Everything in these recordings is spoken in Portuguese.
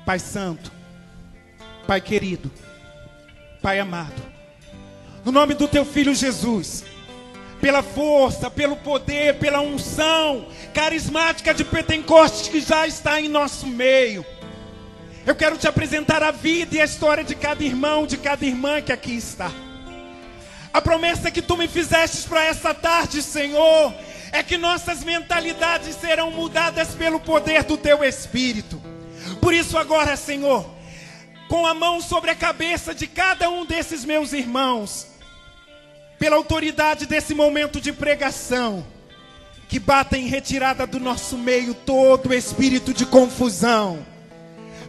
Pai Santo, Pai querido, Pai amado, no nome do Teu Filho Jesus, pela força, pelo poder, pela unção carismática de Pentecostes que já está em nosso meio, eu quero Te apresentar a vida e a história de cada irmão, de cada irmã que aqui está. A promessa que Tu me fizestes para essa tarde, Senhor, é que nossas mentalidades serão mudadas pelo poder do Teu Espírito. Por isso agora, Senhor, com a mão sobre a cabeça de cada um desses meus irmãos, pela autoridade desse momento de pregação, que bata em retirada do nosso meio todo espírito de confusão,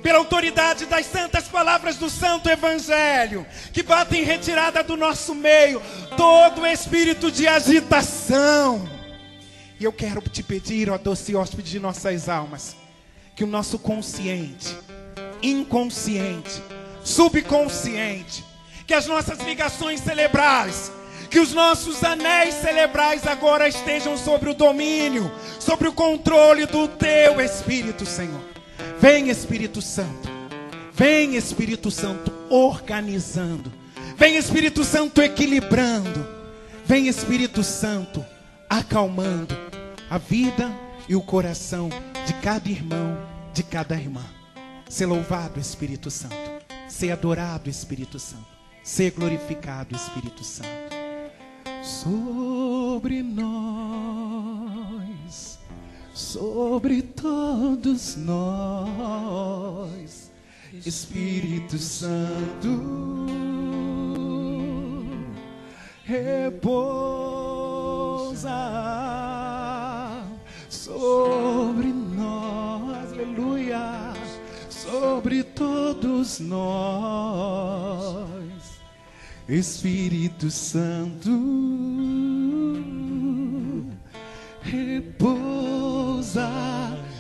pela autoridade das santas palavras do Santo Evangelho, que bata em retirada do nosso meio todo espírito de agitação. E eu quero Te pedir, ó doce hóspede de nossas almas, que o nosso consciente, inconsciente, subconsciente, que as nossas ligações cerebrais, que os nossos anéis cerebrais agora estejam sobre o domínio, sobre o controle do Teu Espírito, Senhor. Vem, Espírito Santo. Vem, Espírito Santo, organizando. Vem, Espírito Santo, equilibrando. Vem, Espírito Santo, acalmando a vida e o coração de cada irmão, de cada irmã. Ser louvado, Espírito Santo. Ser adorado, Espírito Santo. Ser glorificado, Espírito Santo. Sobre nós, sobre todos nós, Espírito Santo, repousa sobre nós, aleluia, sobre todos nós, Espírito Santo, repousa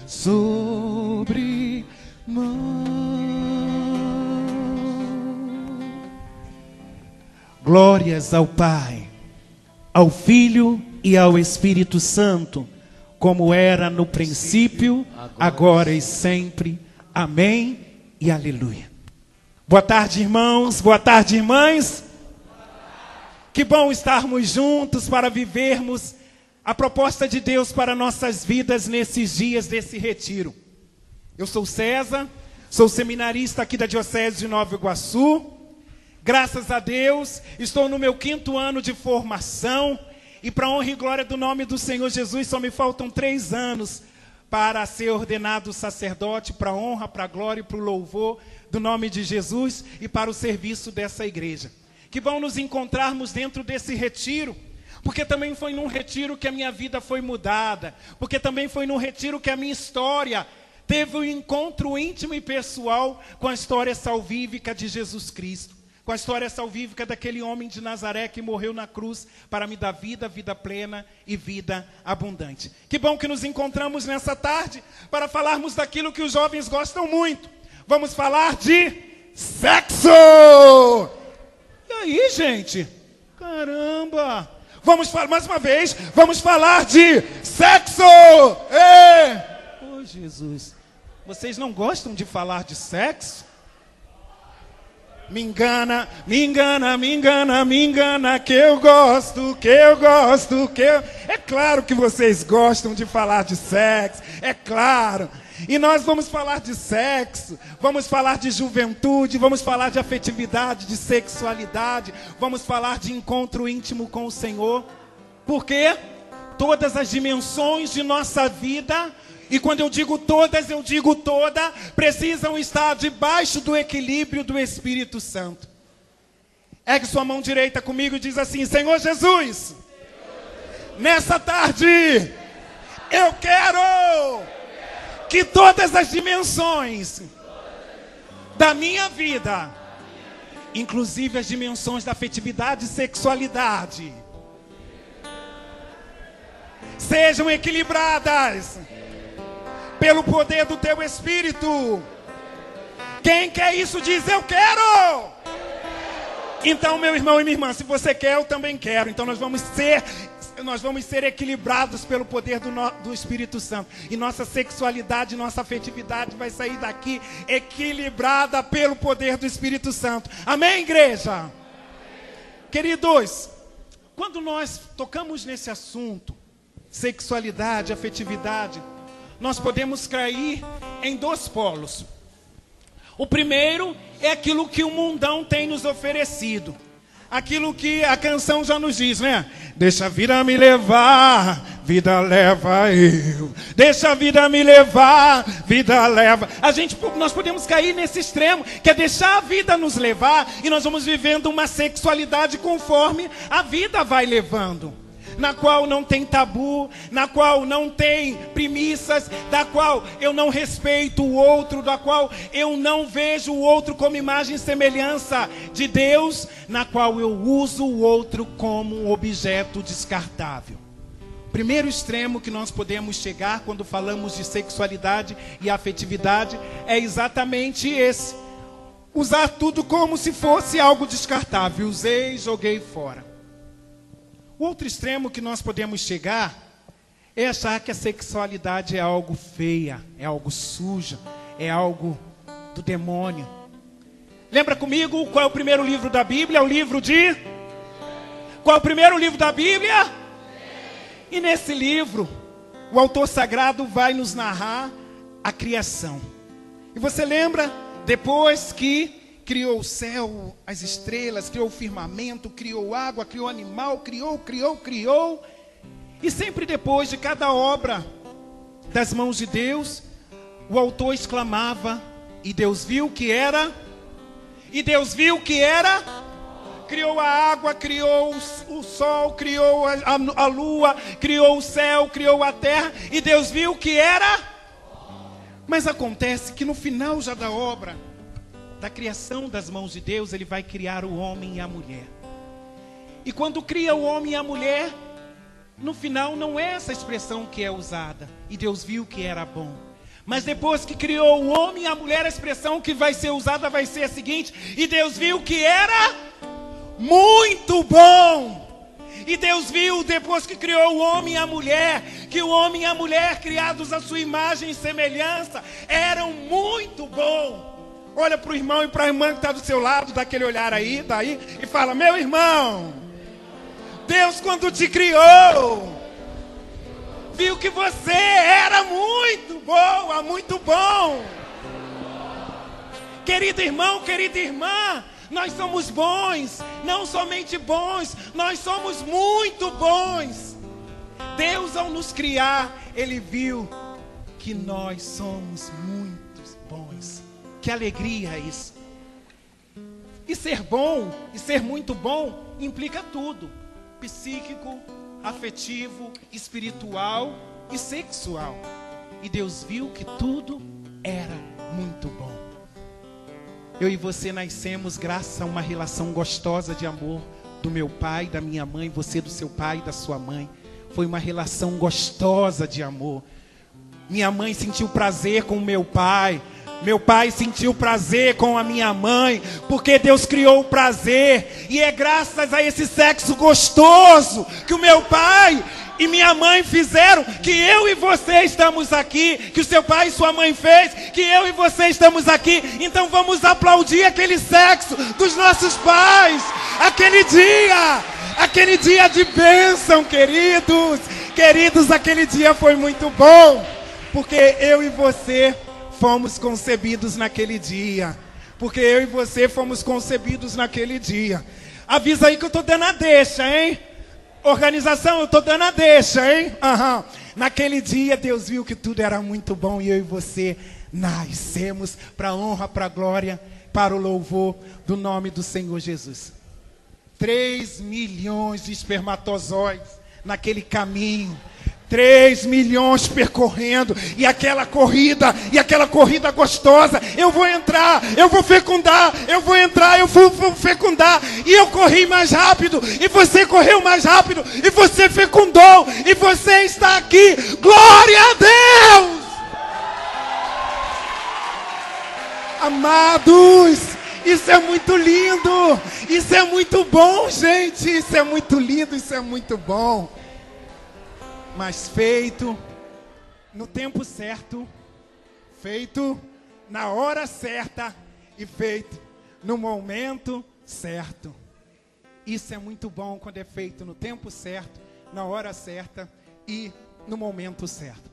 sobre nós. Glórias ao Pai, ao Filho e ao Espírito Santo, como era no princípio, agora e sempre. Amém e aleluia. Boa tarde, irmãos. Boa tarde, irmãs. Que bom estarmos juntos para vivermos a proposta de Deus para nossas vidas nesses dias desse retiro. Eu sou César, sou seminarista aqui da Diocese de Nova Iguaçu. Graças a Deus, estou no meu 5º ano de formação e para a honra e glória do nome do Senhor Jesus, só me faltam 3 anos para ser ordenado sacerdote, para a honra, para a glória e para o louvor do nome de Jesus e para o serviço dessa igreja. Que bom nos encontrarmos dentro desse retiro, porque também foi num retiro que a minha vida foi mudada, porque também foi num retiro que a minha história teve um encontro íntimo e pessoal com a história salvífica de Jesus Cristo, com a história salvífica daquele homem de Nazaré que morreu na cruz para me dar vida, vida plena e vida abundante. Que bom que nos encontramos nessa tarde para falarmos daquilo que os jovens gostam muito. Vamos falar de sexo! E aí, gente? Caramba! Vamos falar mais uma vez, vamos falar de sexo! Oh, Jesus, vocês não gostam de falar de sexo? Me engana, me engana, me engana, me engana, que eu gosto, que eu gosto, que eu... É claro que vocês gostam de falar de sexo, é claro. E nós vamos falar de sexo, vamos falar de juventude, vamos falar de afetividade, de sexualidade, vamos falar de encontro íntimo com o Senhor. Porque todas as dimensões de nossa vida, e quando eu digo todas, eu digo toda, precisam estar debaixo do equilíbrio do Espírito Santo. Ergue sua mão direita comigo e diz assim: Senhor Jesus, nessa tarde, eu quero que todas as dimensões da minha vida, inclusive as dimensões da afetividade e sexualidade, sejam equilibradas pelo poder do Teu Espírito. Quem quer isso diz: eu quero. Então, meu irmão e minha irmã, se você quer, eu também quero. Então nós vamos ser nós vamos ser equilibrados pelo poder do Espírito Santo. E nossa sexualidade, nossa afetividade vai sair daqui equilibrada pelo poder do Espírito Santo. Amém, igreja? Amém. Queridos, quando nós tocamos nesse assunto, sexualidade, afetividade, nós podemos cair em dois polos. O primeiro é aquilo que o mundão tem nos oferecido. Aquilo que a canção já nos diz, né? Deixa a vida me levar, vida leva eu. Deixa a vida me levar, vida leva. Nós podemos cair nesse extremo, que é deixar a vida nos levar, e nós vamos vivendo uma sexualidade conforme a vida vai levando. Na qual não tem tabu, na qual não tem premissas, da qual eu não respeito o outro, da qual eu não vejo o outro como imagem e semelhança de Deus, na qual eu uso o outro como um objeto descartável. Primeiro extremo que nós podemos chegar quando falamos de sexualidade e afetividade é exatamente esse: usar tudo como se fosse algo descartável. Usei e joguei fora. O outro extremo que nós podemos chegar é achar que a sexualidade é algo feia, é algo suja, é algo do demônio. Lembra comigo qual é o primeiro livro da Bíblia? O livro de... Qual é o primeiro livro da Bíblia? E nesse livro, o autor sagrado vai nos narrar a criação. E você lembra, depois que criou o céu, as estrelas, criou o firmamento, criou água, criou animal, criou. E sempre depois de cada obra das mãos de Deus, o autor exclamava: e Deus viu que era, e Deus viu que era. Criou a água, criou o sol, criou a lua, criou o céu, criou a terra, e Deus viu que era. Mas acontece que no final já da obra, da criação das mãos de Deus, Ele vai criar o homem e a mulher. E quando cria o homem e a mulher, no final não é essa expressão que é usada: e Deus viu que era bom. Mas depois que criou o homem e a mulher, a expressão que vai ser usada vai ser a seguinte: e Deus viu que era muito bom. E Deus viu, depois que criou o homem e a mulher, que o homem e a mulher, criados à sua imagem e semelhança, eram muito bom. Olha para o irmão e para a irmã que está do seu lado, dá aquele olhar aí, daí, e fala: meu irmão, Deus quando te criou, viu que você era muito boa, muito bom. Querido irmão, querida irmã, nós somos bons, não somente bons, nós somos muito bons. Deus, ao nos criar, Ele viu que nós somos muito bons. Que alegria é isso. E ser bom, e ser muito bom, implica tudo: psíquico, afetivo, espiritual e sexual. E Deus viu que tudo era muito bom. Eu e você nascemos graças a uma relação gostosa de amor do meu pai, da minha mãe, você do seu pai e da sua mãe. Foi uma relação gostosa de amor. Minha mãe sentiu prazer com o meu pai. Meu pai sentiu prazer com a minha mãe, porque Deus criou o prazer. E é graças a esse sexo gostoso que o meu pai e minha mãe fizeram, que eu e você estamos aqui, que o seu pai e sua mãe fez, que eu e você estamos aqui. Então vamos aplaudir aquele sexo dos nossos pais, aquele dia de bênção, queridos, aquele dia foi muito bom, porque eu e você fomos concebidos naquele dia. Porque eu e você fomos concebidos naquele dia. Avisa aí que eu estou dando a deixa, hein? Organização, eu estou dando a deixa, hein? Uhum. Naquele dia Deus viu que tudo era muito bom e eu e você nascemos para a honra, para a glória, para o louvor do nome do Senhor Jesus. 3 milhões de espermatozoides naquele caminho. 3 milhões percorrendo, e aquela corrida gostosa. Eu vou entrar, eu vou fecundar, eu vou entrar, eu vou fecundar. E eu corri mais rápido, e você correu mais rápido, e você fecundou, e você está aqui. Glória a Deus! Amados, isso é muito lindo, isso é muito bom, gente. Isso é muito lindo, isso é muito bom. mas feito no tempo certo, feito na hora certa e feito no momento certo. Isso é muito bom quando é feito no tempo certo, na hora certa e no momento certo.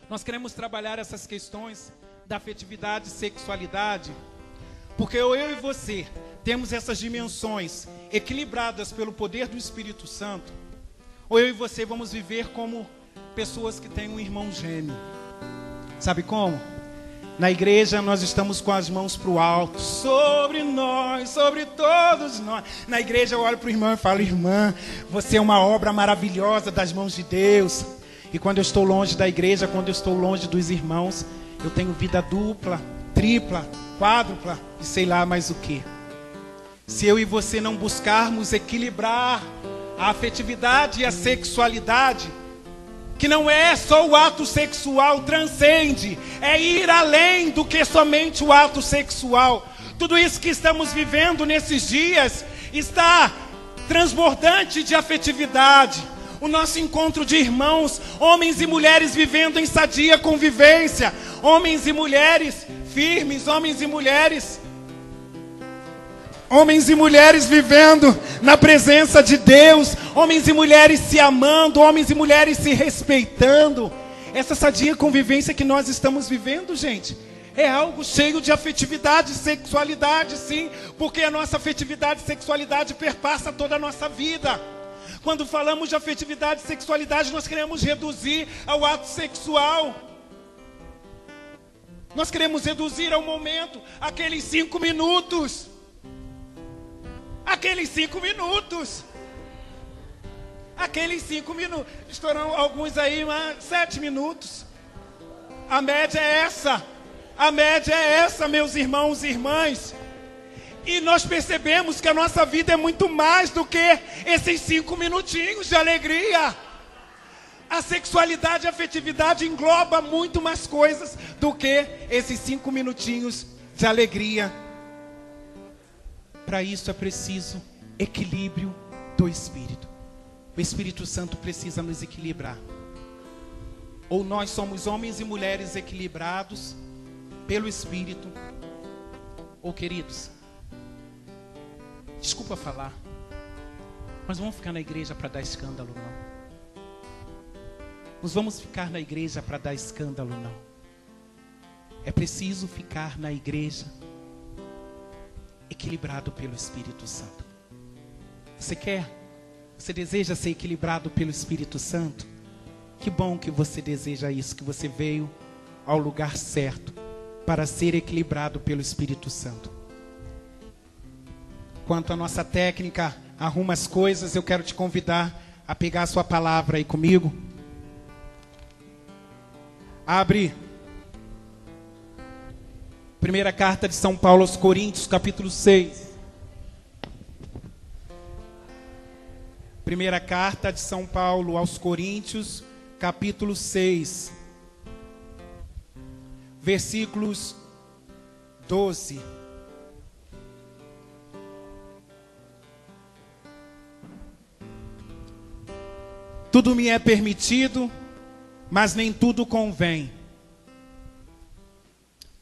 Nós queremos trabalhar essas questões da afetividade e sexualidade, porque eu e você temos essas dimensões equilibradas pelo poder do Espírito Santo, ou eu e você vamos viver como pessoas que têm um irmão gêmeo. Sabe como? Na igreja nós estamos com as mãos para o alto, sobre nós, sobre todos nós. Na igreja eu olho para o irmão e falo: irmã, você é uma obra maravilhosa das mãos de Deus. E quando eu estou longe da igreja, quando eu estou longe dos irmãos, eu tenho vida dupla, tripla, quádrupla e sei lá mais o que. Se eu e você não buscarmos equilibrar a afetividade e a sexualidade, que não é só o ato sexual, transcende, é ir além do que somente o ato sexual. Tudo isso que estamos vivendo nesses dias está transbordante de afetividade. O nosso encontro de irmãos, homens e mulheres vivendo em sadia convivência, homens e mulheres firmes, homens e mulheres vivendo na presença de Deus, homens e mulheres se amando, homens e mulheres se respeitando. Essa sadia convivência que nós estamos vivendo, gente, é algo cheio de afetividade e sexualidade, sim, porque a nossa afetividade e sexualidade perpassa toda a nossa vida. Quando falamos de afetividade e sexualidade, nós queremos reduzir ao ato sexual. Nós queremos reduzir ao momento, aqueles 5 minutos. Aqueles 5 minutos. Aqueles 5 minutos. Estouram alguns aí, mas 7 minutos. A média é essa. A média é essa, meus irmãos e irmãs. E nós percebemos que a nossa vida é muito mais do que esses 5 minutinhos de alegria. A sexualidade e a afetividade engloba muito mais coisas do que esses 5 minutinhos de alegria. Para isso é preciso equilíbrio do Espírito. O Espírito Santo precisa nos equilibrar. Ou nós somos homens e mulheres equilibrados pelo Espírito, ou, queridos, desculpa falar, mas não vamos ficar na igreja para dar escândalo, não. Nós vamos ficar na igreja para dar escândalo, não. É preciso ficar na igreja equilibrado pelo Espírito Santo. Você quer? Você deseja ser equilibrado pelo Espírito Santo? Que bom que você deseja isso, que você veio ao lugar certo para ser equilibrado pelo Espírito Santo. Quanto à nossa técnica, arruma as coisas, eu quero te convidar a pegar a sua palavra aí comigo. Abre primeira carta de São Paulo aos Coríntios, capítulo 6. Primeira carta de São Paulo aos Coríntios, capítulo 6. Versículos 12. Tudo me é permitido, mas nem tudo convém.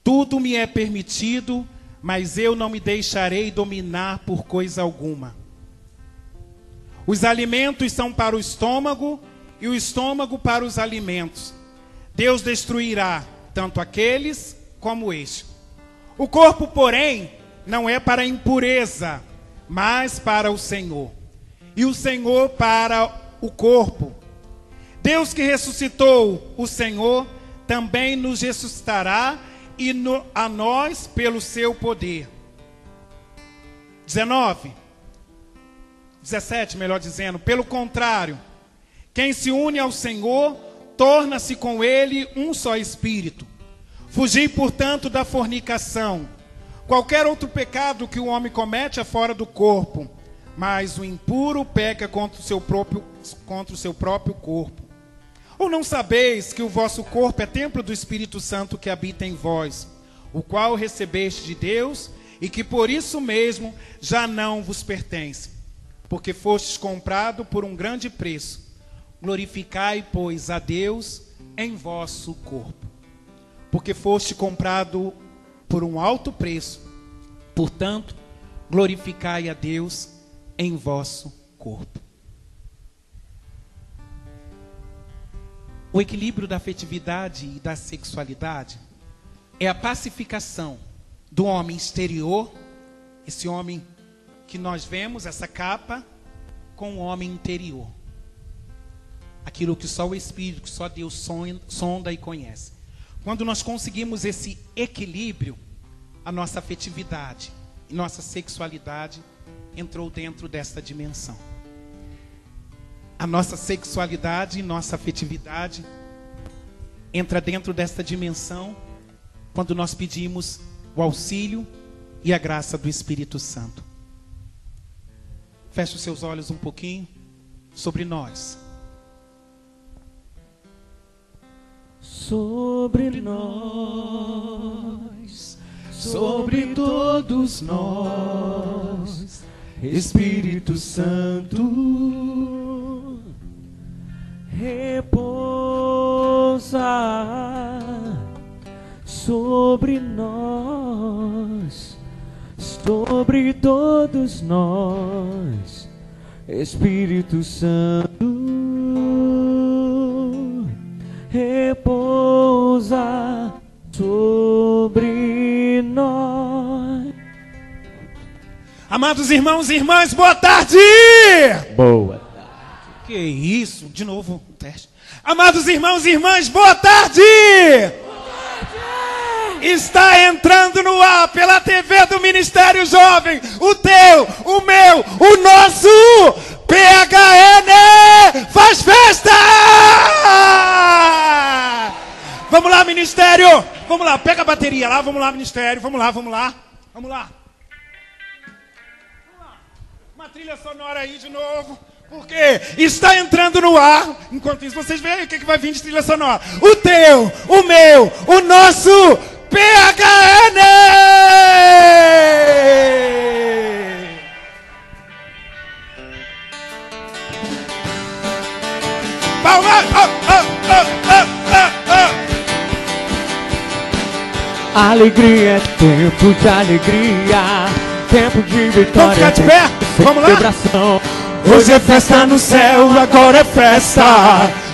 Tudo me é permitido, mas eu não me deixarei dominar por coisa alguma. Os alimentos são para o estômago e o estômago para os alimentos. Deus destruirá tanto aqueles como este. O corpo, porém, não é para a impureza, mas para o Senhor. E o Senhor para o corpo. Deus que ressuscitou o Senhor, também nos ressuscitará a nós pelo seu poder. 17, melhor dizendo. Pelo contrário, quem se une ao Senhor, torna-se com ele um só espírito. Fugi, portanto, da fornicação. Qualquer outro pecado que o homem comete é fora do corpo, mas o impuro peca contra o seu próprio corpo. Ou não sabeis que o vosso corpo é templo do Espírito Santo que habita em vós, o qual recebeste de Deus, e que por isso mesmo já não vos pertence, porque fostes comprado por um grande preço. Glorificai, pois, a Deus em vosso corpo, porque foste comprado por um alto preço. Portanto, glorificai a Deus em vosso corpo. O equilíbrio da afetividade e da sexualidade é a pacificação do homem exterior, esse homem que nós vemos, essa capa, com o homem interior. Aquilo que só o Espírito, que só Deus sonda e conhece. Quando nós conseguimos esse equilíbrio, a nossa afetividade e nossa sexualidade entrou dentro desta dimensão. A nossa sexualidade e nossa afetividade entra dentro desta dimensão quando nós pedimos o auxílio e a graça do Espírito Santo. Feche os seus olhos um pouquinho sobre nós. Sobre nós, sobre todos nós, Espírito Santo, repousa sobre nós, sobre todos nós, Espírito Santo, repousa sobre nós. Amados irmãos e irmãs, boa tarde! Boa tarde. Que isso? De novo, um teste. Amados irmãos e irmãs, boa tarde! Está entrando no ar pela TV do Ministério Jovem, o teu, o meu, o nosso PHN faz festa! Vamos lá, Ministério! Vamos lá, pega a bateria lá, vamos lá, Ministério, vamos lá, vamos lá, vamos lá. Uma trilha sonora aí de novo, porque está entrando no ar. Enquanto isso, vocês veem o que vai vir de trilha sonora. O teu, o meu, o nosso PHN! Palmas! Alegria é tempo de alegria, tempo de vitória. Vamos ficar de pé? Vamos lá? Celebração. Hoje é festa no céu, agora é festa.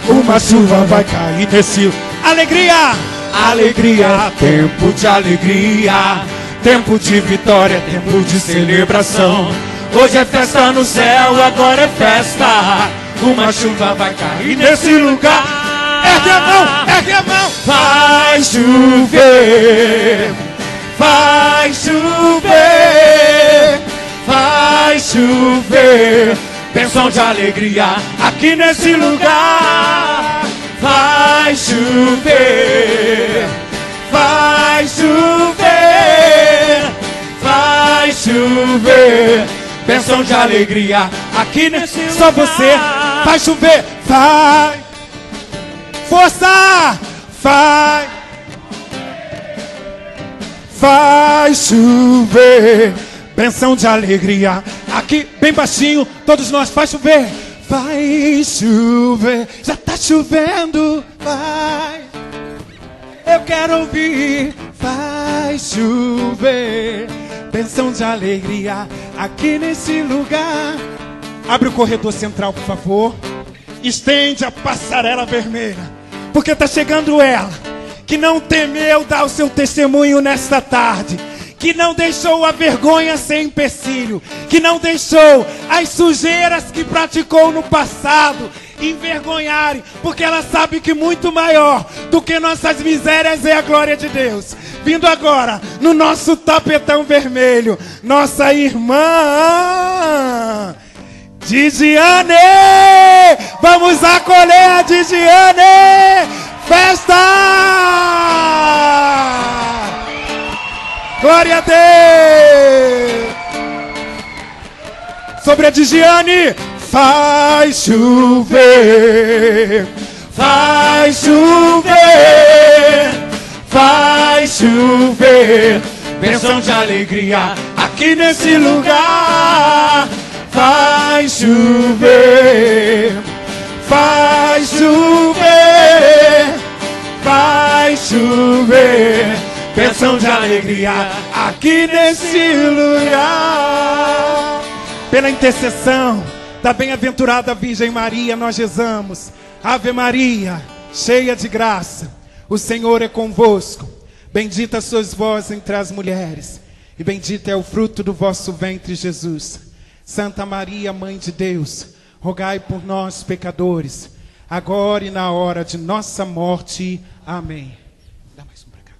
Uma chuva vai cair nesse... Alegria! Alegria, tempo de alegria, tempo de vitória, tempo de celebração. Hoje é festa no céu, agora é festa. Uma chuva vai cair nesse lugar. Ergue a mão, ergue a mão. Vai chover, vai chover, vai chover. Bênção de alegria aqui nesse lugar. Vai chover, vai chover, vai chover. Bênção de alegria aqui nesse lugar. Só você, vai chover, vai. Força, vai. Vai chover. Bênção de alegria aqui, bem baixinho, todos nós, vai chover. Vai chover, já tá chovendo, vai. Eu quero ouvir, vai chover. Bênção de alegria aqui nesse lugar. Abre o corredor central, por favor. Estende a passarela vermelha, porque tá chegando ela, que não temeu dar o seu testemunho nesta tarde, que não deixou a vergonha ser empecilho, que não deixou as sujeiras que praticou no passado envergonharem, porque ela sabe que muito maior do que nossas misérias é a glória de Deus. Vindo agora no nosso tapetão vermelho, nossa irmã Didiane! Vamos acolher a Didiane! Festa! Glória a Deus! Sobre a Didiane, faz chover, faz chover, faz chover. Bênção de alegria aqui nesse lugar. Faz chover, vai chover, bênção de alegria aqui nesse lugar. Pela intercessão da bem-aventurada Virgem Maria, nós rezamos: Ave Maria, cheia de graça, o Senhor é convosco. Bendita sois vós entre as mulheres, e bendito é o fruto do vosso ventre, Jesus. Santa Maria, Mãe de Deus, rogai por nós, pecadores, agora e na hora de nossa morte. Amém. Dá mais um para cá.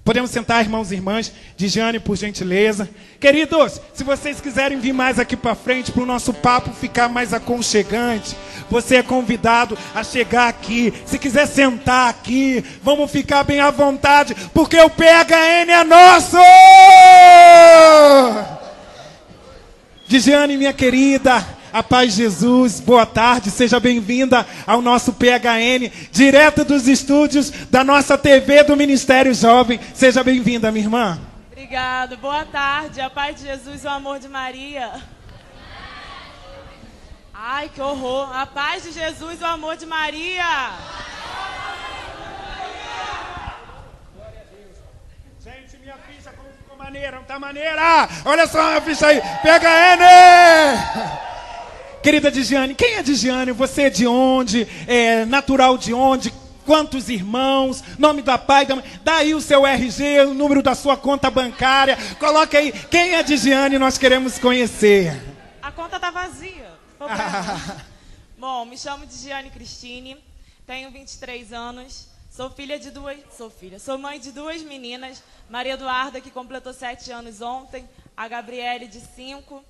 Podemos sentar, irmãos e irmãs. Digiane, por gentileza. Queridos, se vocês quiserem vir mais aqui para frente, para o nosso papo ficar mais aconchegante, você é convidado a chegar aqui. Se quiser sentar aqui, vamos ficar bem à vontade, porque o PHN é nosso! Digiane, minha querida, a paz de Jesus, boa tarde, seja bem-vinda ao nosso PHN, direto dos estúdios da nossa TV do Ministério Jovem. Seja bem-vinda, minha irmã. Obrigado, boa tarde, a paz de Jesus e o amor de Maria. Ai, que horror, a paz de Jesus e o amor de Maria. Gente, minha ficha como ficou maneira, não tá maneira? Olha só a minha ficha aí, PHN! Querida Digiane, quem é Digiane? Você é de onde? É natural de onde? Quantos irmãos? Nome da pai, da mãe? Dá aí o seu RG, o número da sua conta bancária. Coloca aí, quem é Digiane? Nós queremos conhecer. A conta tá vazia. Bom, me chamo Digiane Cristine, tenho 23 anos, sou mãe de duas meninas, Maria Eduarda, que completou 7 anos ontem, a Gabriele, de 5.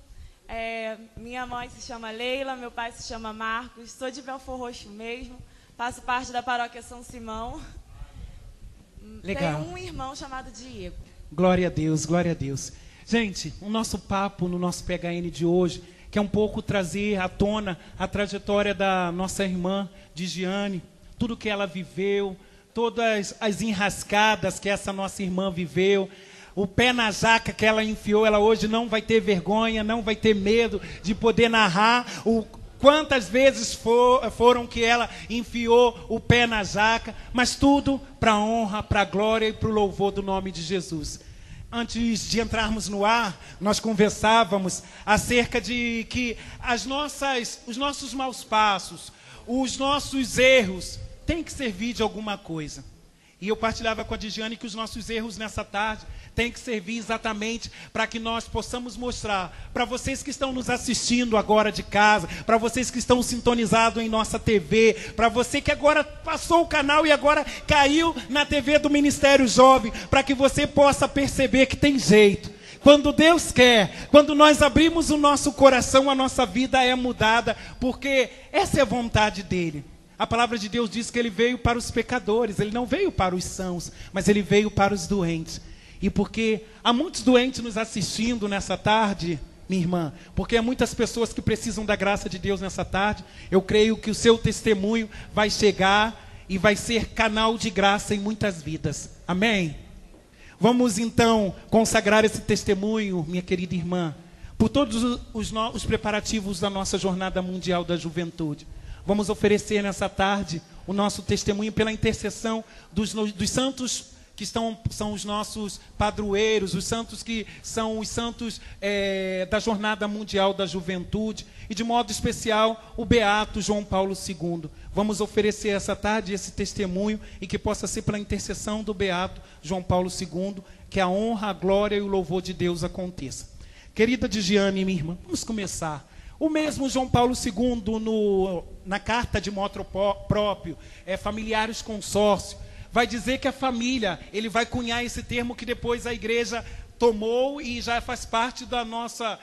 Minha mãe se chama Leila, meu pai se chama Marcos, sou de Belfor Roxo mesmo, faço parte da paróquia São Simão. Legal. Tenho um irmão chamado Diego. Glória a Deus, glória a Deus. Gente, o nosso papo no nosso PHN de hoje quer um pouco trazer à tona a trajetória da nossa irmã Digiane, tudo que ela viveu, todas as enrascadas que essa nossa irmã viveu, o pé na jaca que ela enfiou. Ela hoje não vai ter vergonha, não vai ter medo de poder narrar quantas vezes foram que ela enfiou o pé na jaca, mas tudo para a honra, para a glória e para o louvor do nome de Jesus. Antes de entrarmos no ar, nós conversávamos acerca de que os nossos maus passos, os nossos erros, têm que servir de alguma coisa. E eu partilhava com a Digiane que os nossos erros nessa tarde têm que servir exatamente para que nós possamos mostrar para vocês que estão nos assistindo agora de casa, para vocês que estão sintonizados em nossa TV, para você que agora passou o canal e agora caiu na TV do Ministério Jovem, para que você possa perceber que tem jeito. Quando Deus quer, quando nós abrimos o nosso coração, a nossa vida é mudada, porque essa é a vontade dele. A palavra de Deus diz que ele veio para os pecadores, ele não veio para os sãos, mas ele veio para os doentes. E porque há muitos doentes nos assistindo nessa tarde, minha irmã, porque há muitas pessoas que precisam da graça de Deus nessa tarde, eu creio que o seu testemunho vai chegar e vai ser canal de graça em muitas vidas. Amém? Vamos então consagrar esse testemunho, minha querida irmã, por todos os preparativos da nossa Jornada Mundial da Juventude. Vamos oferecer nessa tarde o nosso testemunho pela intercessão dos santos que são os nossos padroeiros, os santos que são os santos da Jornada Mundial da Juventude, e de modo especial o Beato João Paulo II. Vamos oferecer essa tarde esse testemunho e que possa ser pela intercessão do Beato João Paulo II, que a honra, a glória e o louvor de Deus aconteça. Querida Digiane, minha irmã, vamos começar. O mesmo João Paulo II, na carta de moto próprio, Familiares Consórcio, vai dizer que a família, ele vai cunhar esse termo que depois a igreja tomou e já faz parte da nossa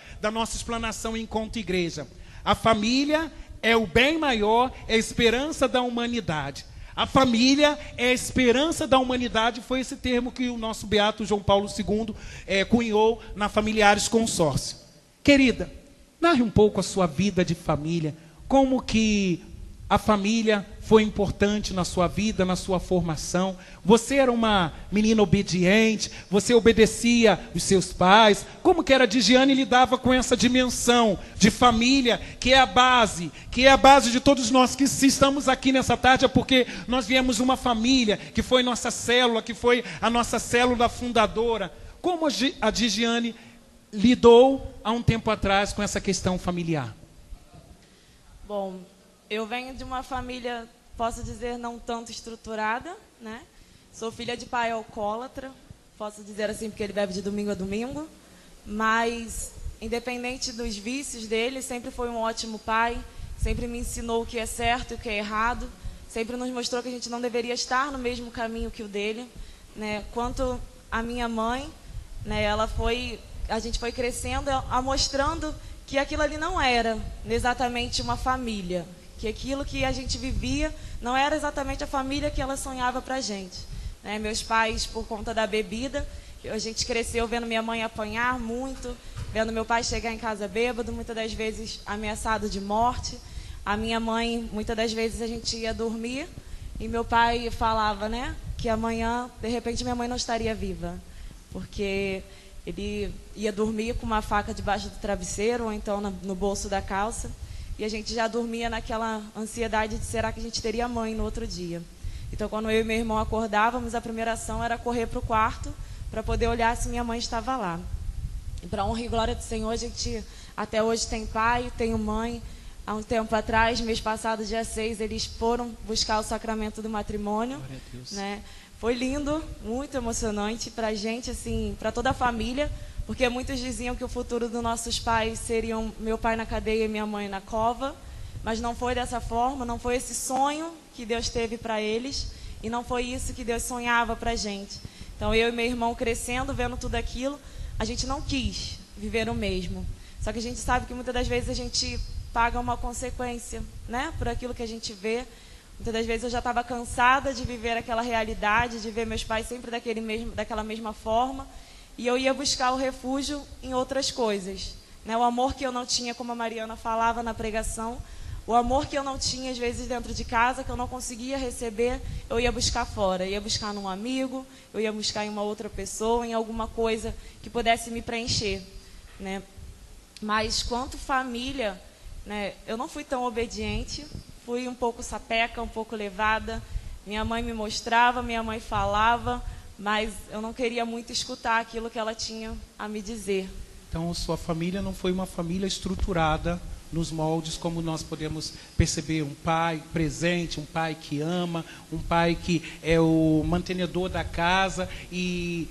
explanação enquanto igreja. A família é o bem maior, é a esperança da humanidade. A família é a esperança da humanidade, foi esse termo que o nosso Beato João Paulo II cunhou na Familiares Consórcio. Querida, narre um pouco a sua vida de família, como que A família foi importante na sua vida, na sua formação. Você era uma menina obediente, você obedecia os seus pais. Como que era Digiane lidava com essa dimensão de família, que é a base de todos nós que estamos aqui nessa tarde, é porque nós viemos de uma família, que foi nossa célula, que foi a nossa célula fundadora. Como a Digiane lidou há um tempo atrás com essa questão familiar? Bom, eu venho de uma família, posso dizer, não tanto estruturada, né? Sou filha de pai alcoólatra, posso dizer assim porque ele bebe de domingo a domingo, mas independente dos vícios dele, sempre foi um ótimo pai, sempre me ensinou o que é certo e o que é errado, sempre nos mostrou que a gente não deveria estar no mesmo caminho que o dele, né? Quanto a minha mãe, né, a gente foi crescendo, mostrando que aquilo ali não era exatamente uma família, que aquilo que a gente vivia não era exatamente a família que ela sonhava pra gente, né? Meus pais, por conta da bebida, a gente cresceu vendo minha mãe apanhar muito, vendo meu pai chegar em casa bêbado, muitas das vezes ameaçado de morte. A minha mãe, muitas das vezes a gente ia dormir e meu pai falava, né, que amanhã, de repente, minha mãe não estaria viva, porque ele ia dormir com uma faca debaixo do travesseiro ou então no bolso da calça. E a gente já dormia naquela ansiedade de será que a gente teria mãe no outro dia. Então, quando eu e meu irmão acordávamos, a primeira ação era correr para o quarto para poder olhar se minha mãe estava lá. E para honra e glória do Senhor, a gente até hoje tem pai, tem mãe. Há um tempo atrás, mês passado, dia 6, eles foram buscar o sacramento do matrimônio. Glória a Deus. Né? Foi lindo, muito emocionante para a gente, assim, para toda a família. Porque muitos diziam que o futuro dos nossos pais seriam meu pai na cadeia e minha mãe na cova, mas não foi dessa forma, não foi esse sonho que Deus teve para eles e não foi isso que Deus sonhava para a gente. Então eu e meu irmão crescendo, vendo tudo aquilo, a gente não quis viver o mesmo. Só que a gente sabe que muitas das vezes a gente paga uma consequência, né, por aquilo que a gente vê. Muitas das vezes eu já estava cansada de viver aquela realidade, de ver meus pais sempre daquela mesma forma. E eu ia buscar o refúgio em outras coisas, né? O amor que eu não tinha, como a Mariana falava na pregação, o amor que eu não tinha, às vezes, dentro de casa, que eu não conseguia receber, eu ia buscar fora. Eu ia buscar num amigo, eu ia buscar em uma outra pessoa, em alguma coisa que pudesse me preencher, né? Mas, quanto família, né, eu não fui tão obediente, fui um pouco sapeca, um pouco levada. Minha mãe me mostrava, minha mãe falava, mas eu não queria muito escutar aquilo que ela tinha a me dizer. Então, sua família não foi uma família estruturada nos moldes como nós podemos perceber, um pai presente, um pai que ama, um pai que é o mantenedor da casa e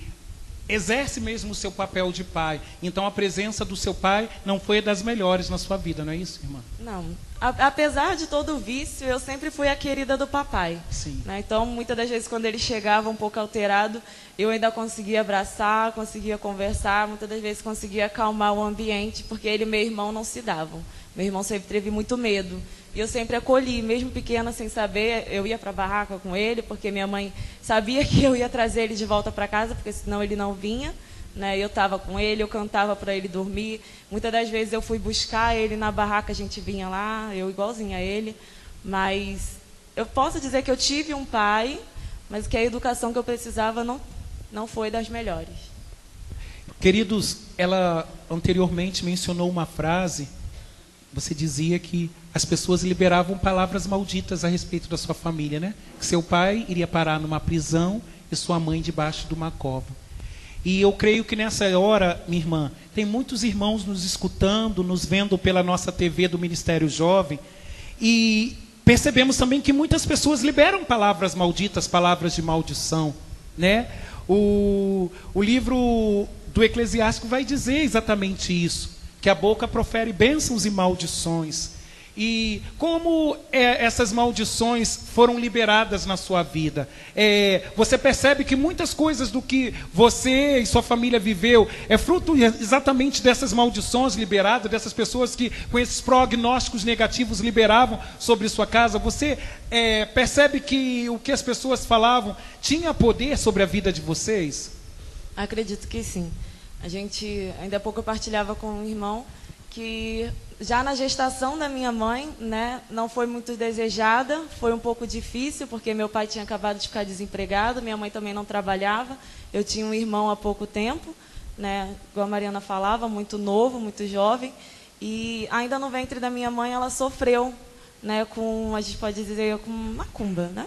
exerce mesmo o seu papel de pai. Então, a presença do seu pai não foi das melhores na sua vida, não é isso, irmã? Não. Apesar de todo o vício, eu sempre fui a querida do papai. Sim. Né? Então, muitas das vezes, quando ele chegava um pouco alterado, eu ainda conseguia abraçar, conseguia conversar, muitas das vezes conseguia acalmar o ambiente, porque ele e meu irmão não se davam. Meu irmão sempre teve muito medo. E eu sempre acolhi, mesmo pequena, sem saber, eu ia para a barraca com ele, porque minha mãe sabia que eu ia trazer ele de volta para casa, porque senão ele não vinha. Né? Eu estava com ele, eu cantava para ele dormir. Muitas das vezes eu fui buscar ele na barraca, a gente vinha lá, eu igualzinha a ele. Mas eu posso dizer que eu tive um pai, mas que a educação que eu precisava não foi das melhores. Queridos, ela anteriormente mencionou uma frase. Você dizia que as pessoas liberavam palavras malditas a respeito da sua família, né? Que seu pai iria parar numa prisão e sua mãe debaixo de uma cova. E eu creio que nessa hora, minha irmã, tem muitos irmãos nos escutando, nos vendo pela nossa TV do Ministério Jovem. E percebemos também que muitas pessoas liberam palavras malditas, palavras de maldição, né? O livro do Eclesiástico vai dizer exatamente isso, que a boca profere bênçãos e maldições. E como essas maldições foram liberadas na sua vida? Você percebe que muitas coisas do que você e sua família viveu é fruto exatamente dessas maldições liberadas, dessas pessoas que com esses prognósticos negativos liberavam sobre sua casa. Você percebe que o que as pessoas falavam tinha poder sobre a vida de vocês? Acredito que sim. A gente, ainda há pouco eu partilhava com um irmão que já na gestação da minha mãe, né, não foi muito desejada, foi um pouco difícil, porque meu pai tinha acabado de ficar desempregado, minha mãe também não trabalhava, eu tinha um irmão há pouco tempo, né, igual a Mariana falava, muito novo, muito jovem, e ainda no ventre da minha mãe ela sofreu, né, com, a gente pode dizer, com macumba, né?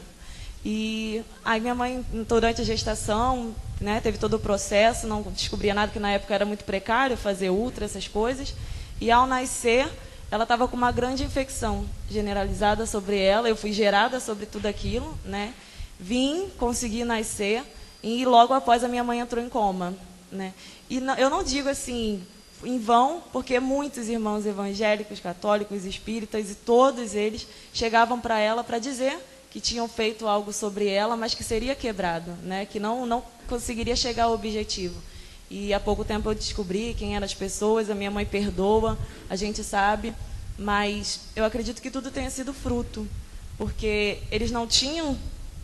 E aí minha mãe, durante a gestação, né, teve todo o processo, não descobria nada, que na época era muito precário fazer ultra, essas coisas. E ao nascer, ela estava com uma grande infecção generalizada sobre ela. Eu fui gerada sobre tudo aquilo, né? Vim, consegui nascer e logo após a minha mãe entrou em coma, né? E eu não digo assim em vão, porque muitos irmãos evangélicos, católicos, espíritas e todos eles chegavam para ela para dizer que tinham feito algo sobre ela, mas que seria quebrado, né? Que não conseguiria chegar ao objetivo. E há pouco tempo eu descobri quem eram as pessoas, a minha mãe perdoa, a gente sabe, mas eu acredito que tudo tenha sido fruto, porque eles não tinham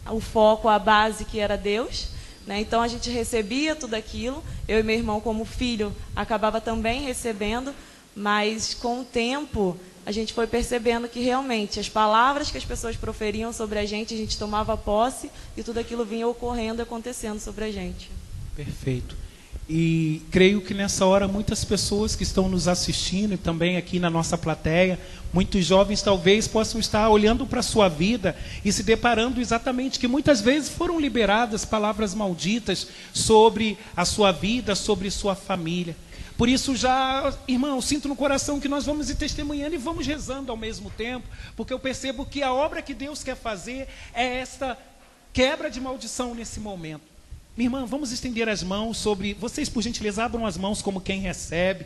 o foco, a base que era Deus, né? Então a gente recebia tudo aquilo, eu e meu irmão como filho acabava também recebendo, mas com o tempo a gente foi percebendo que realmente as palavras que as pessoas proferiam sobre a gente tomava posse e tudo aquilo vinha ocorrendo, acontecendo sobre a gente. Perfeito. E creio que nessa hora muitas pessoas que estão nos assistindo e também aqui na nossa plateia, muitos jovens talvez possam estar olhando para a sua vida e se deparando exatamente que muitas vezes foram liberadas palavras malditas sobre a sua vida, sobre sua família. Por isso já, irmão, sinto no coração que nós vamos ir testemunhando e vamos rezando ao mesmo tempo, porque eu percebo que a obra que Deus quer fazer é esta quebra de maldição nesse momento. Minha irmã, vamos estender as mãos sobre... Vocês, por gentileza, abram as mãos como quem recebe.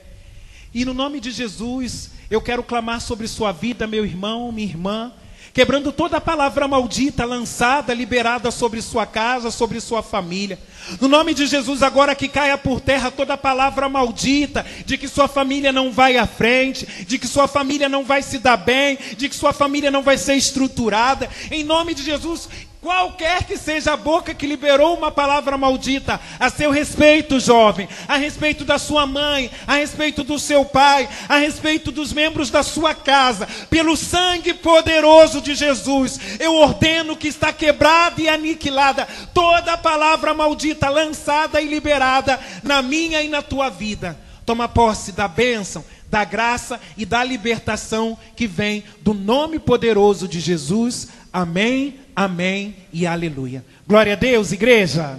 E no nome de Jesus, eu quero clamar sobre sua vida, meu irmão, minha irmã, quebrando toda a palavra maldita lançada, liberada sobre sua casa, sobre sua família. No nome de Jesus, agora que caia por terra toda a palavra maldita, de que sua família não vai à frente, de que sua família não vai se dar bem, de que sua família não vai ser estruturada. Em nome de Jesus, qualquer que seja a boca que liberou uma palavra maldita a seu respeito, jovem, a respeito da sua mãe, a respeito do seu pai, a respeito dos membros da sua casa, pelo sangue poderoso de Jesus, eu ordeno que está quebrada e aniquilada toda a palavra maldita lançada e liberada na minha e na tua vida. Toma posse da bênção, da graça e da libertação que vem do nome poderoso de Jesus. Amém, amém e aleluia. Glória a Deus, igreja.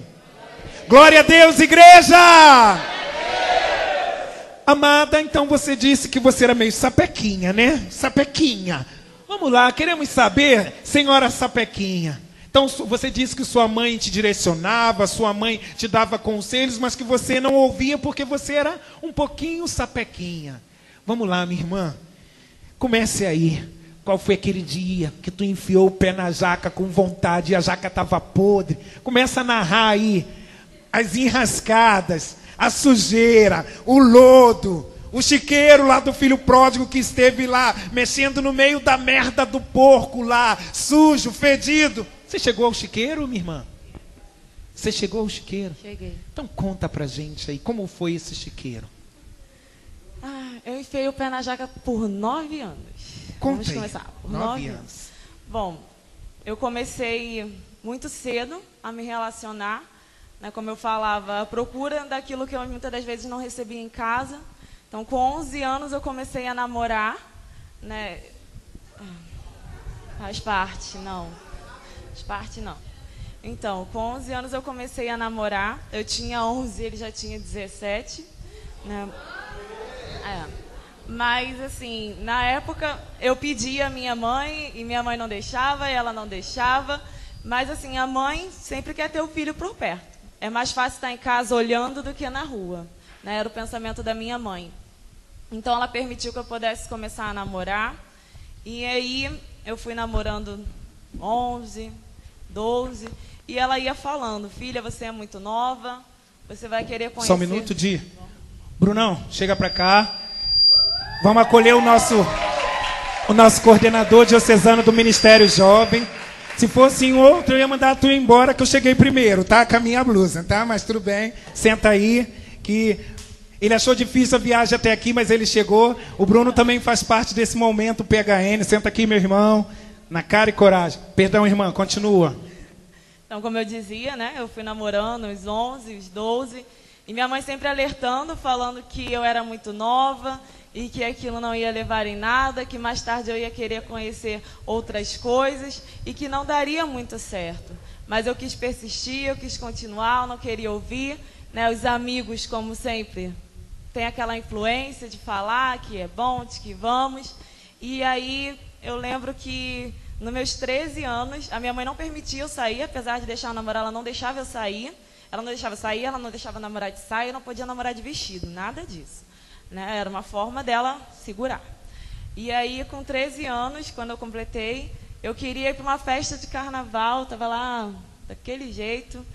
Glória a Deus, igreja. Amada, então você disse que você era meio sapequinha, né? Sapequinha. Vamos lá, queremos saber, senhora sapequinha. Então você disse que sua mãe te direcionava, sua mãe te dava conselhos, mas que você não ouvia porque você era um pouquinho sapequinha. Vamos lá, minha irmã. Comece aí. Qual foi aquele dia que tu enfiou o pé na jaca com vontade e a jaca estava podre? Começa a narrar aí as enrascadas, a sujeira, o lodo, o chiqueiro lá do filho pródigo que esteve lá, mexendo no meio da merda do porco lá, sujo, fedido. Você chegou ao chiqueiro, minha irmã? Você chegou ao chiqueiro? Cheguei. Então conta pra gente aí, como foi esse chiqueiro? Eu enfiei o pé na jaca por 9 anos. Vamos começar. Por 9 anos. Bom, eu comecei muito cedo a me relacionar, né, como eu falava, à procura daquilo que eu muitas das vezes não recebia em casa. Então, com 11 anos eu comecei a namorar, né? Faz parte, não. Faz parte, não. Então, com 11 anos eu comecei a namorar. Eu tinha 11, ele já tinha 17, né? Mas, assim, na época, eu pedia a minha mãe, e minha mãe não deixava, e ela não deixava. Mas, assim, a mãe sempre quer ter o filho por perto. É mais fácil estar em casa olhando do que na rua, né? Era o pensamento da minha mãe. Então, ela permitiu que eu pudesse começar a namorar. E aí, eu fui namorando 11, 12, e ela ia falando, filha, você é muito nova, você vai querer conhecer... Só um minuto, Di. Brunão, chega pra cá. Vamos acolher o nosso coordenador diocesano do Ministério Jovem. Se fosse em outro, eu ia mandar tu ir embora, que eu cheguei primeiro, tá? Com a minha blusa, tá? Mas tudo bem, senta aí, que Ele achou difícil a viagem até aqui, mas ele chegou. O Bruno também faz parte desse momento PHN. Senta aqui, meu irmão. Na cara e coragem. Perdão, irmã, continua. Então, como eu dizia, né? Eu fui namorando os 11, os 12. E minha mãe sempre alertando, falando que eu era muito nova e que aquilo não ia levar em nada, que mais tarde eu ia querer conhecer outras coisas e que não daria muito certo. Mas eu quis persistir, eu quis continuar, eu não queria ouvir. Né? Os amigos, como sempre, têm aquela influência de falar que é bom, de que vamos. E aí eu lembro que nos meus 13 anos, a minha mãe não permitia eu sair, apesar de deixar eu namorar, ela não deixava eu sair. Ela não deixava sair, ela não deixava namorar de saia, eu não podia namorar de vestido, nada disso. Né? Era uma forma dela segurar. E aí, com 13 anos, quando eu completei, eu queria ir para uma festa de carnaval, estava lá daquele jeito.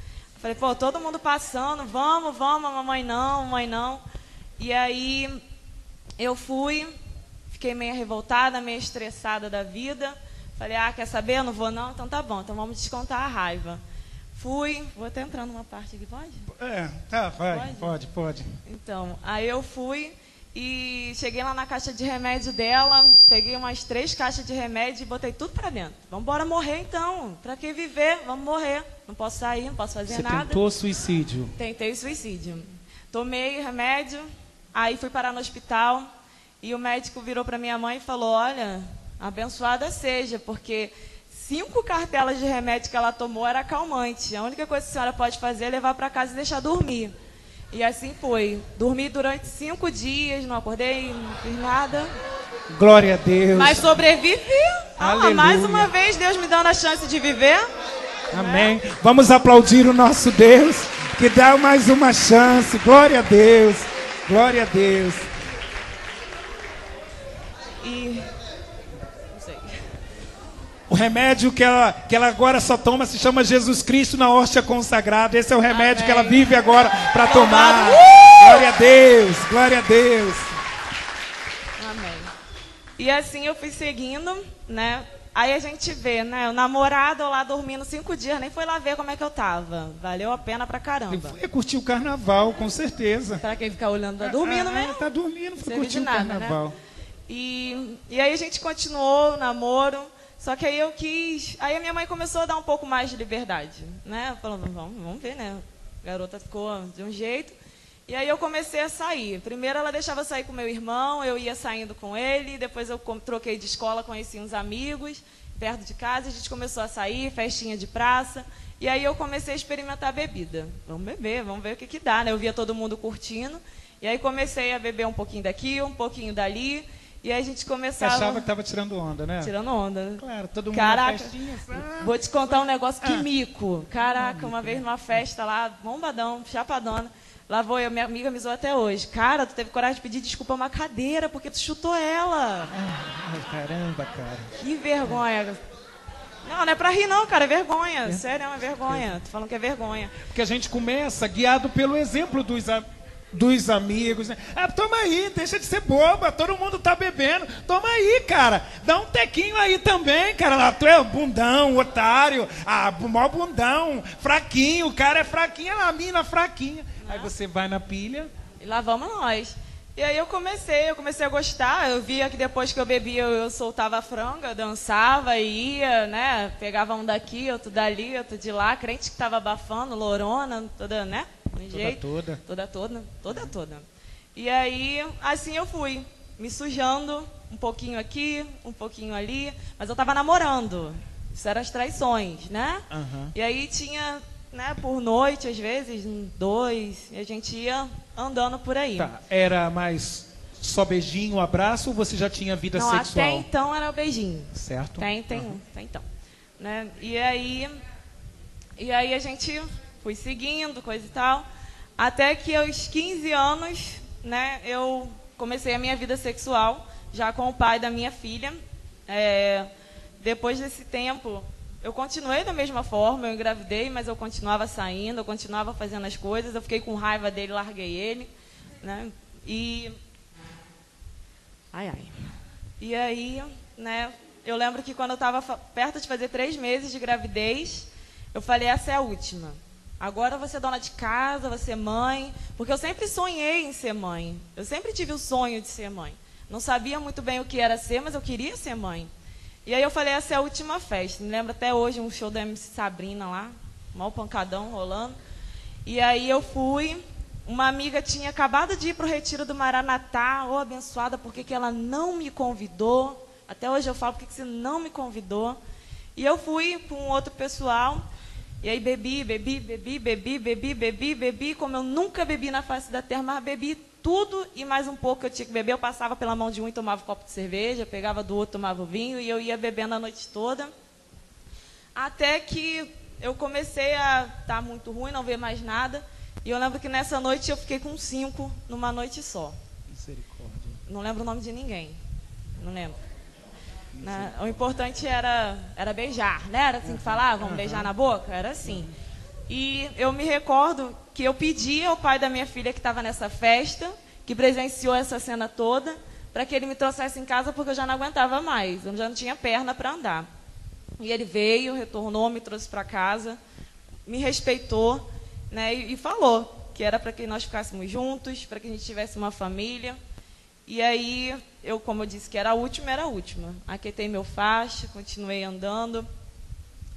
Falei, pô, todo mundo passando, vamos, mamãe não. E aí, eu fui, fiquei meio revoltada, meio estressada da vida. Falei, quer saber? Eu não vou não? Então tá bom, então vamos descontar a raiva. Fui, vou até entrar numa parte aqui, pode? Tá, vai, pode. Então, aí eu fui e cheguei lá na caixa de remédio dela, peguei umas 3 caixas de remédio e botei tudo pra dentro. Vamos embora morrer então, pra que viver? Vamos morrer, não posso sair, não posso fazer nada. Você tentou suicídio? Tentei suicídio. Tomei remédio, aí fui parar no hospital e o médico virou pra minha mãe e falou, olha, abençoada seja, porque 5 cartelas de remédio que ela tomou era calmante. A única coisa que a senhora pode fazer é levar para casa e deixar dormir. E assim foi. Dormi durante 5 dias, não acordei, não fiz nada. Glória a Deus. Mas sobrevivi. Mais uma vez, Deus me dando a chance de viver. Amém. Vamos aplaudir o nosso Deus, que dá mais uma chance. Glória a Deus. Glória a Deus. O remédio que ela agora só toma se chama Jesus Cristo na hóstia consagrada. Esse é o remédio que ela vive agora para tomar. Glória a Deus, glória a Deus. Amém. E assim eu fui seguindo, né? Aí a gente vê, né? O namorado lá dormindo 5 dias, nem foi lá ver como é que eu tava. Valeu a pena pra caramba. Ele foi curtir o carnaval, com certeza. Pra quem ficar olhando, tá dormindo mesmo? Tá dormindo, foi curtir o carnaval. Né? E aí a gente continuou o namoro. Só que aí eu quis... Aí a minha mãe começou a dar um pouco mais de liberdade, né? Falando, vamos ver, né? A garota ficou de um jeito. E aí eu comecei a sair. Primeiro ela deixava eu sair com meu irmão, eu ia saindo com ele. Depois eu troquei de escola, conheci uns amigos perto de casa. A gente começou a sair, festinha de praça. E aí eu comecei a experimentar bebida. Vamos beber, vamos ver o que dá, né? Eu via todo mundo curtindo. E aí comecei a beber um pouquinho daqui, um pouquinho dali. E aí a gente começava... Você achava que estava tirando onda, né? Tirando onda. Claro, todo mundo na festinha. Vou te contar um negócio, que mico. Caraca, uma vez numa festa lá, bombadão, chapadona. Lá vou eu, minha amiga me zoou até hoje. Cara, tu teve coragem de pedir desculpa a uma cadeira, porque tu chutou ela. Caramba, cara. Que vergonha. Não é pra rir não, cara, é vergonha. Sério, é uma vergonha. Tô falando que é vergonha. Porque a gente começa guiado pelo exemplo dos amigos, né? Toma aí, deixa de ser boba, todo mundo tá bebendo, toma aí, cara, dá um tequinho aí também, cara, lá tu é bundão, otário, mó bundão, fraquinho, o cara é fraquinho, a mina fraquinha, aí você vai na pilha. E lá vamos nós. E aí eu comecei a gostar, eu via que depois que eu bebia eu soltava a franga, dançava e ia, né, pegava um daqui, outro dali, outro de lá, crente que tava abafando, lorona, toda, né? Toda. E aí, assim eu fui, me sujando, um pouquinho aqui, um pouquinho ali, mas eu tava namorando. Isso eram as traições, né? E aí tinha, né, por noite, às vezes, 2, e a gente ia andando por aí. Tá, era mais só beijinho, abraço, ou você já tinha vida sexual? Até então era o beijinho. Certo. Até então. Né? E aí a gente... Fui seguindo, coisa e tal, até que aos 15 anos, né, eu comecei a minha vida sexual, já com o pai da minha filha. Depois desse tempo, eu continuei da mesma forma, eu engravidei, mas eu continuava saindo, eu continuava fazendo as coisas, eu fiquei com raiva dele, larguei ele, né, e aí, né, eu lembro que quando eu estava perto de fazer 3 meses de gravidez, eu falei, essa é a última. agora você é dona de casa, você é mãe. Porque eu sempre sonhei em ser mãe. Eu sempre tive o sonho de ser mãe. Não sabia muito bem o que era ser, mas eu queria ser mãe. E aí eu falei, essa é a última festa. Me lembro até hoje um show da MC Sabrina lá, mal pancadão rolando. E aí eu fui, uma amiga tinha acabado de ir para o retiro do Maranatá, ô abençoada, por que ela não me convidou? Até hoje eu falo, por que você não me convidou? E eu fui com outro pessoal, e aí bebi, como eu nunca bebi na face da terra, mas bebi tudo e mais um pouco que eu tinha que beber. Eu passava pela mão de um e tomava um copo de cerveja, pegava do outro, tomava o vinho, e eu ia bebendo a noite toda. Até que eu comecei a estar muito ruim, não ver mais nada. E eu lembro que nessa noite eu fiquei com 5 numa noite só. Misericórdia. Não lembro o nome de ninguém. Não lembro. O importante era beijar, né? Era assim que falava, vamos beijar na boca? Era assim. E eu me recordo que eu pedi ao pai da minha filha que estava nessa festa, que presenciou essa cena toda, para que ele me trouxesse em casa, porque eu já não aguentava mais, eu já não tinha perna para andar. E ele veio, retornou, me trouxe para casa, me respeitou, né, e falou que era para que nós ficássemos juntos, para que a gente tivesse uma família. E aí, eu, como eu disse que era a última. Aquietei meu facho, continuei andando.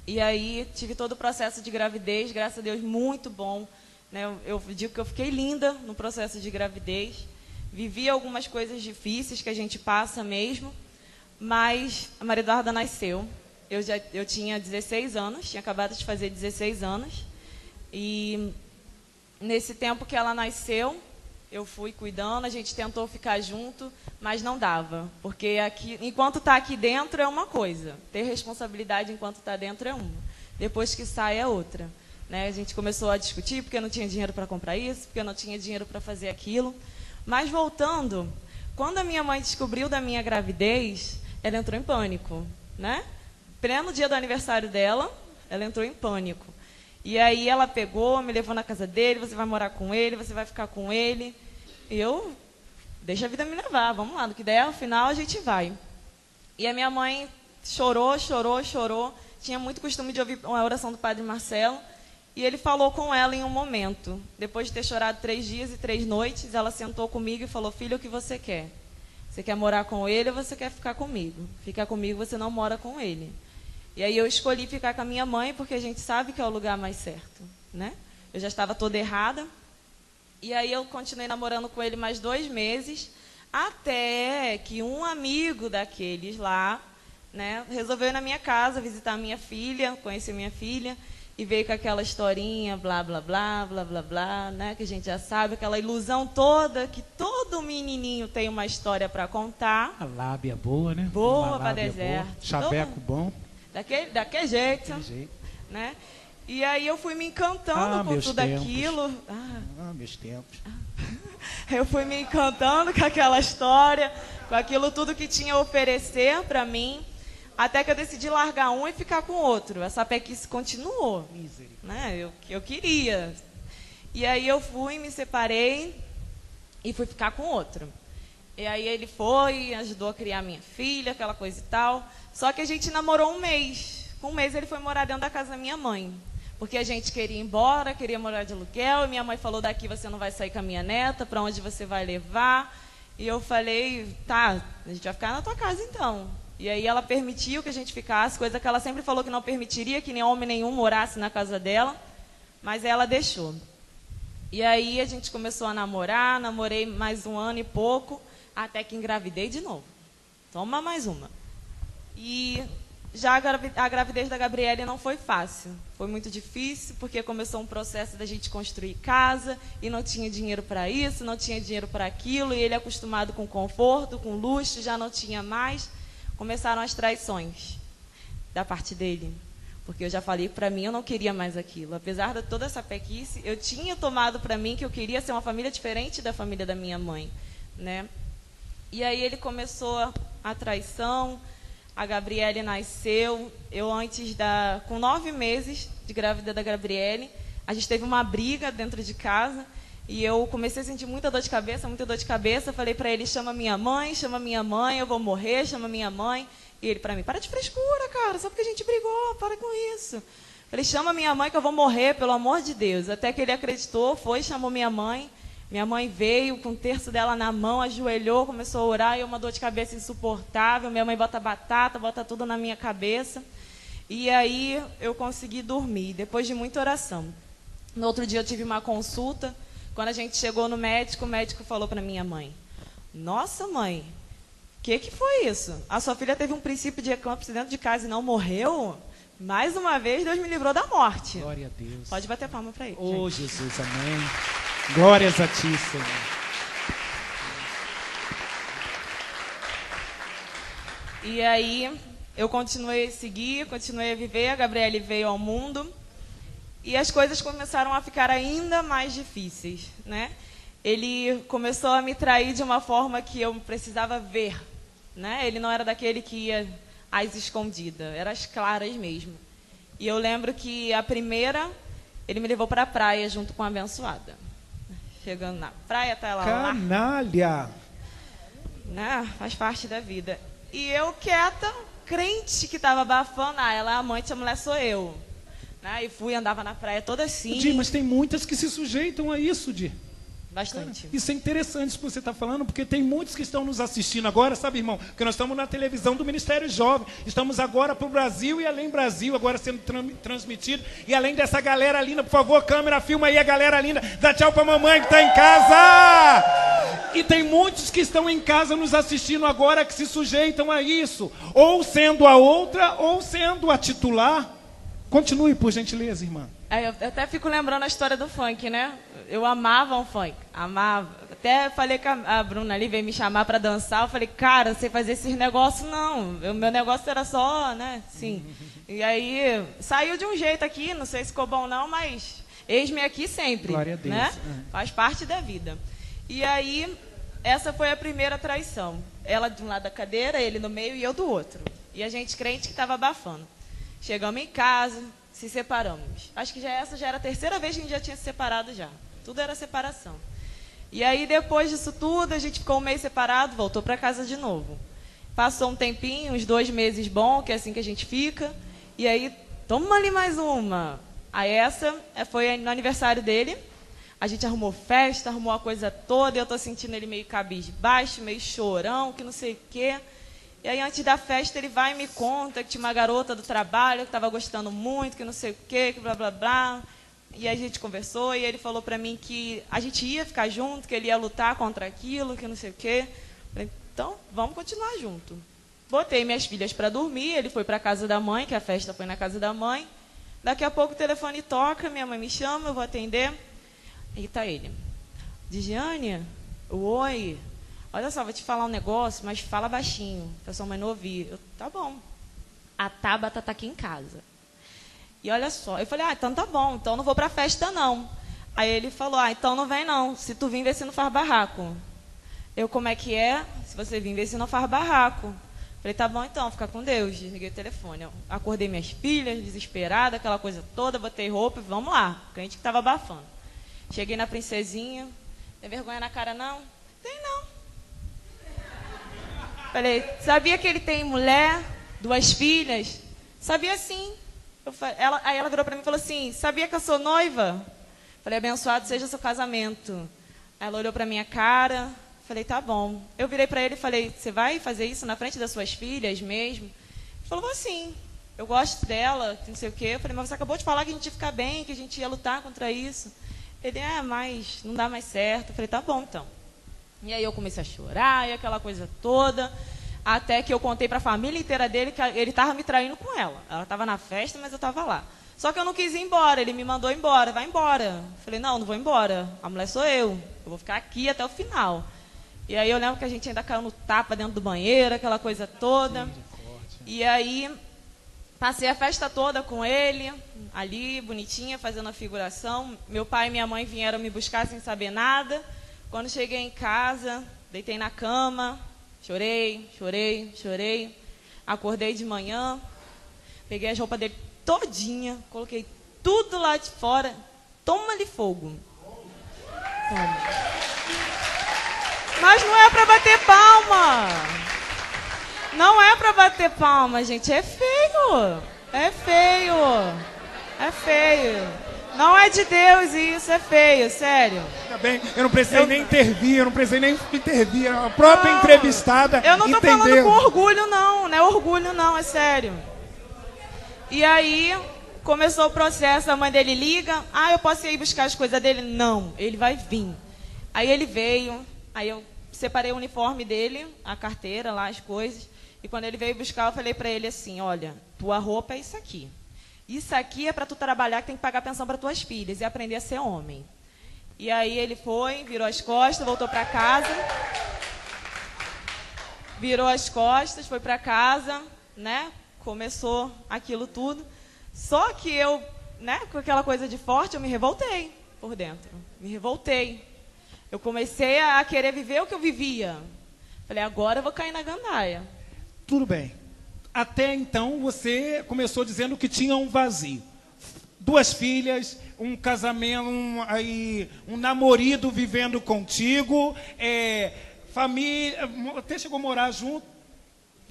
E aí, tive todo o processo de gravidez, graças a Deus, muito bom. Né? Eu digo que eu fiquei linda no processo de gravidez. Vivi algumas coisas difíceis que a gente passa mesmo, mas a Maria Eduarda nasceu. Eu tinha 16 anos, tinha acabado de fazer 16 anos. E nesse tempo que ela nasceu, eu fui cuidando, a gente tentou ficar junto, mas não dava. Porque aqui, enquanto está aqui dentro é uma coisa, ter responsabilidade enquanto está dentro é uma. Depois que sai é outra. Né? A gente começou a discutir porque eu não tinha dinheiro para comprar isso, porque eu não tinha dinheiro para fazer aquilo. Mas voltando, quando a minha mãe descobriu da minha gravidez, ela entrou em pânico. Né? Pleno dia do aniversário dela, ela entrou em pânico. E aí ela pegou, me levou na casa dele, você vai morar com ele, você vai ficar com ele. E eu, deixa a vida me levar, vamos lá, no que der, ao final a gente vai. E a minha mãe chorou. Tinha muito costume de ouvir uma oração do Padre Marcelo. E ele falou com ela em um momento. Depois de ter chorado 3 dias e 3 noites, ela sentou comigo e falou, filha, o que você quer? Você quer morar com ele ou você quer ficar comigo? Ficar comigo, você não mora com ele. E aí eu escolhi ficar com a minha mãe, porque a gente sabe que é o lugar mais certo, né? Eu já estava toda errada. E aí eu continuei namorando com ele mais 2 meses, até que um amigo daqueles lá, né, resolveu ir na minha casa visitar a minha filha, conhecer minha filha, e veio com aquela historinha, blá, blá, blá, blá, blá, blá, né, que a gente já sabe, aquela ilusão toda, que todo menininho tem uma história para contar. A lábia boa, né? Boa para deserto. Chaveco bom. Daquele jeito, né? E aí eu fui me encantando com tudo aquilo. Meus tempos. Eu fui me encantando com aquela história, com aquilo tudo que tinha a oferecer para mim, até que eu decidi largar um e ficar com o outro. Essa pequice continuou, né? Eu queria. E aí eu fui, me separei e fui ficar com outro. E aí ele foi, ajudou a criar minha filha, aquela coisa e tal. Só que a gente namorou 1 mês. Com 1 mês ele foi morar dentro da casa da minha mãe. Porque a gente queria ir embora, queria morar de aluguel. E minha mãe falou, daqui você não vai sair com a minha neta, para onde você vai levar? E eu falei, tá, a gente vai ficar na tua casa então. E aí ela permitiu que a gente ficasse, coisa que ela sempre falou que não permitiria, que nem homem nenhum morasse na casa dela. Mas ela deixou. E aí a gente começou a namorar, namorei mais 1 ano e pouco, até que engravidei de novo. Toma mais uma. E já a gravidez da Gabriele não foi fácil. Foi muito difícil, porque começou um processo da gente construir casa, e não tinha dinheiro para isso, não tinha dinheiro para aquilo, e ele acostumado com conforto, com luxo, já não tinha mais. Começaram as traições da parte dele. Porque eu já falei, para mim, eu não queria mais aquilo. Apesar de toda essa pequice, eu tinha tomado para mim que eu queria ser uma família diferente da família da minha mãe, né? E aí ele começou a traição, a Gabriele nasceu, com 9 meses de grávida da Gabriele, a gente teve uma briga dentro de casa, e eu comecei a sentir muita dor de cabeça, falei para ele, chama minha mãe, eu vou morrer, chama minha mãe. E ele para mim, para de frescura, cara, só porque a gente brigou, para com isso. Falei, chama minha mãe que eu vou morrer, pelo amor de Deus. Até que ele acreditou, foi, chamou minha mãe. Minha mãe veio com um terço dela na mão, ajoelhou, começou a orar, e uma dor de cabeça insuportável. Minha mãe bota batata, bota tudo na minha cabeça. E aí eu consegui dormir, depois de muita oração. No outro dia eu tive uma consulta. Quando a gente chegou no médico, o médico falou para minha mãe, nossa, mãe, o que foi isso? A sua filha teve um princípio de eclâmpsia dentro de casa e não morreu? Mais uma vez, Deus me livrou da morte. Glória a Deus. Pode bater palma para ele. Oh, Jesus, amém. Glórias a ti, Senhor. E aí, eu continuei a seguir, continuei a viver, a Gabriele veio ao mundo. E as coisas começaram a ficar ainda mais difíceis, né? Ele começou a me trair de uma forma que eu precisava ver, né? Ele não era daquele que ia às escondidas, era às claras mesmo. E eu lembro que a primeira, ele me levou para a praia junto com a abençoada. Chegando na praia, tá ela lá. Canalha! Né? Faz parte da vida. E eu quieta, crente que estava abafando, ela é a amante, a mulher sou eu. E fui, andava na praia toda assim. Di, mas tem muitas que se sujeitam a isso, Di. Bastante. Isso é interessante isso que você está falando, porque tem muitos que estão nos assistindo agora, sabe, irmão? Porque nós estamos na televisão do Ministério Jovem. Estamos agora para o Brasil e além Brasil, agora sendo transmitido. E além dessa galera linda, por favor, câmera, filma aí a galera linda. Dá tchau para a mamãe que está em casa. E tem muitos que estão em casa nos assistindo agora que se sujeitam a isso. Ou sendo a outra, ou sendo a titular. Continue, por gentileza, irmã. Eu até fico lembrando a história do funk, né? Eu amava um funk, amava. Até falei que a Bruna ali veio me chamar para dançar. Eu falei, cara, você fazer esses negócios, não. O meu negócio era só, né? Sim. E aí, saiu de um jeito aqui, não sei se ficou bom não, mas eis-me aqui sempre. Glória a Deus. Né? Faz parte da vida. E aí, essa foi a primeira traição. Ela de um lado da cadeira, ele no meio e eu do outro. E a gente crente que estava abafando. Chegamos em casa, se separamos. Acho que essa já era a terceira vez que a gente já tinha se separado já. Tudo era separação. E aí, depois disso tudo, a gente ficou um mês separado, voltou para casa de novo. Passou um tempinho, uns 2 meses bom, que é assim que a gente fica. E aí, toma ali mais uma. Aí essa foi no aniversário dele. A gente arrumou festa, arrumou a coisa toda. E eu tô sentindo ele meio cabisbaixo, meio chorão, que não sei o quê. E aí, antes da festa, ele vai e me conta que tinha uma garota do trabalho que estava gostando muito, que não sei o quê, que blá, blá, blá. E aí a gente conversou e ele falou para mim que a gente ia ficar junto, que ele ia lutar contra aquilo, que não sei o quê. Falei, então, vamos continuar junto. Botei minhas filhas para dormir, ele foi para a casa da mãe, que a festa foi na casa da mãe. Daqui a pouco o telefone toca, minha mãe me chama, eu vou atender. E tá ele. Digiane, oi. Olha só, vou te falar um negócio, mas fala baixinho, para sua mãe não ouvir. Tá bom. A Tabata tá aqui em casa. E olha só, eu falei, então tá bom, então não vou pra festa não. Aí ele falou, então não vem não, se tu vir, vê se não faz barraco. Eu, como é que é? Se você vir, vê se não faz barraco. Falei, tá bom então, fica com Deus. Desliguei o telefone. Eu acordei minhas filhas, desesperada, aquela coisa toda, botei roupa e vamos lá. O crente que tava abafando. Cheguei na princesinha, tem vergonha na cara não? Tem não. Falei, sabia que ele tem mulher, 2 filhas? Sabia sim. Aí ela virou para mim e falou assim, sabia que eu sou noiva? Falei, abençoado seja seu casamento. Ela olhou para minha cara, falei, tá bom. Eu virei para ele e falei, você vai fazer isso na frente das suas filhas mesmo? Ele falou, sim, eu gosto dela, não sei o quê. Eu falei, mas você acabou de falar que a gente ia ficar bem, que a gente ia lutar contra isso. Ele, mas não dá mais certo. Eu falei, tá bom então. E aí eu comecei a chorar, e aquela coisa toda, até que eu contei para a família inteira dele que ele estava me traindo com ela. Ela estava na festa, mas eu estava lá. Só que eu não quis ir embora, ele me mandou embora, vai embora. Eu falei, não vou embora, a mulher sou eu vou ficar aqui até o final. E aí eu lembro que a gente ainda caiu no tapa dentro do banheiro, aquela coisa toda. E aí passei a festa toda com ele, ali, bonitinha, fazendo a figuração. Meu pai e minha mãe vieram me buscar sem saber nada. Quando cheguei em casa, deitei na cama, chorei. Acordei de manhã, peguei as roupas dele todinha, coloquei tudo lá de fora. Toma-lhe fogo. Toma. Mas não é para bater palma. Não é para bater palma, gente. É feio. É feio. É feio. Não é de Deus isso, é feio, sério. Ainda bem, eu não precisei nem intervir, a própria entrevistada eu não tô entendeu. falando com orgulho não é orgulho não, é sério. E aí, começou o processo, a mãe dele liga, eu posso ir buscar as coisas dele? Não, ele vai vir. Aí ele veio, aí eu separei o uniforme dele, a carteira lá, as coisas, e quando ele veio buscar, eu falei pra ele assim, olha, tua roupa é isso aqui. Isso aqui é para tu trabalhar, que tem que pagar pensão para tuas filhas e aprender a ser homem. E aí ele foi, virou as costas, voltou para casa. Virou as costas, foi para casa, né? Começou aquilo tudo. Só que eu, né, com aquela coisa de forte, eu me revoltei por dentro. Me revoltei. Eu comecei a querer viver o que eu vivia. Falei, agora eu vou cair na gandaia. Tudo bem. Até então, você começou dizendo que tinha um vazio. 2 filhas, um casamento, um namorado vivendo contigo, família, até chegou a morar junto.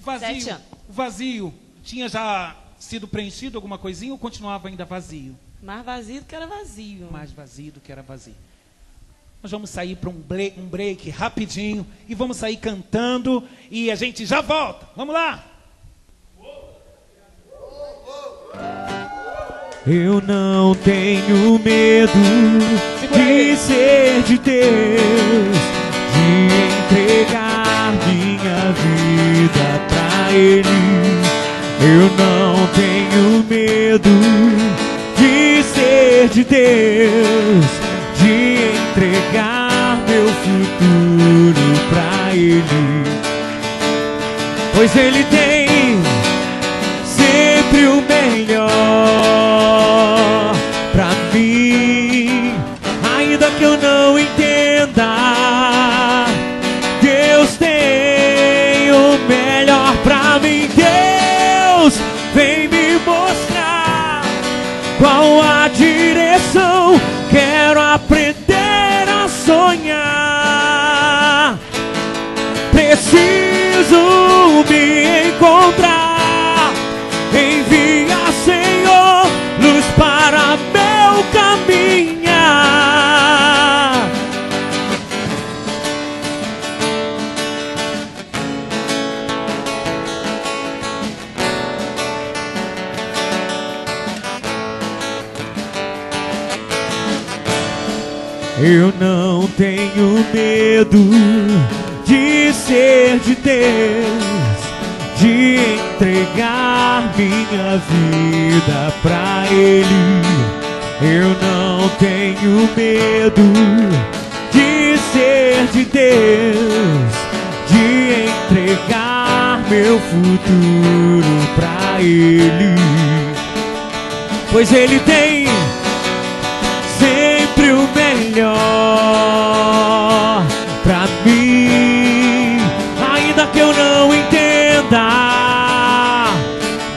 Vazio. 7 anos. O vazio tinha já sido preenchido alguma coisinha ou continuava ainda vazio? Mais vazio do que era vazio. Mais vazio do que era vazio. Nós vamos sair para um break rapidinho e vamos sair cantando e a gente já volta. Vamos lá! Eu não tenho medo de ser de Deus, de entregar minha vida pra Ele. Eu não tenho medo de ser de Deus, de entregar meu futuro pra Ele. Pois Ele tem sempre o melhor pra mim, ainda que eu não entenda. Deus tem o melhor pra mim. Deus vem me mostrar qual a direção. Quero aprender a sonhar. Preciso me encontrar. Envia, Senhor, luz para meu caminhar. Eu não tenho medo de ser de Deus, de entregar minha vida pra Ele. Eu não tenho medo de ser de Deus, de entregar meu futuro pra Ele. Pois Ele tem sempre o melhor pra mim, ainda que eu não entenda.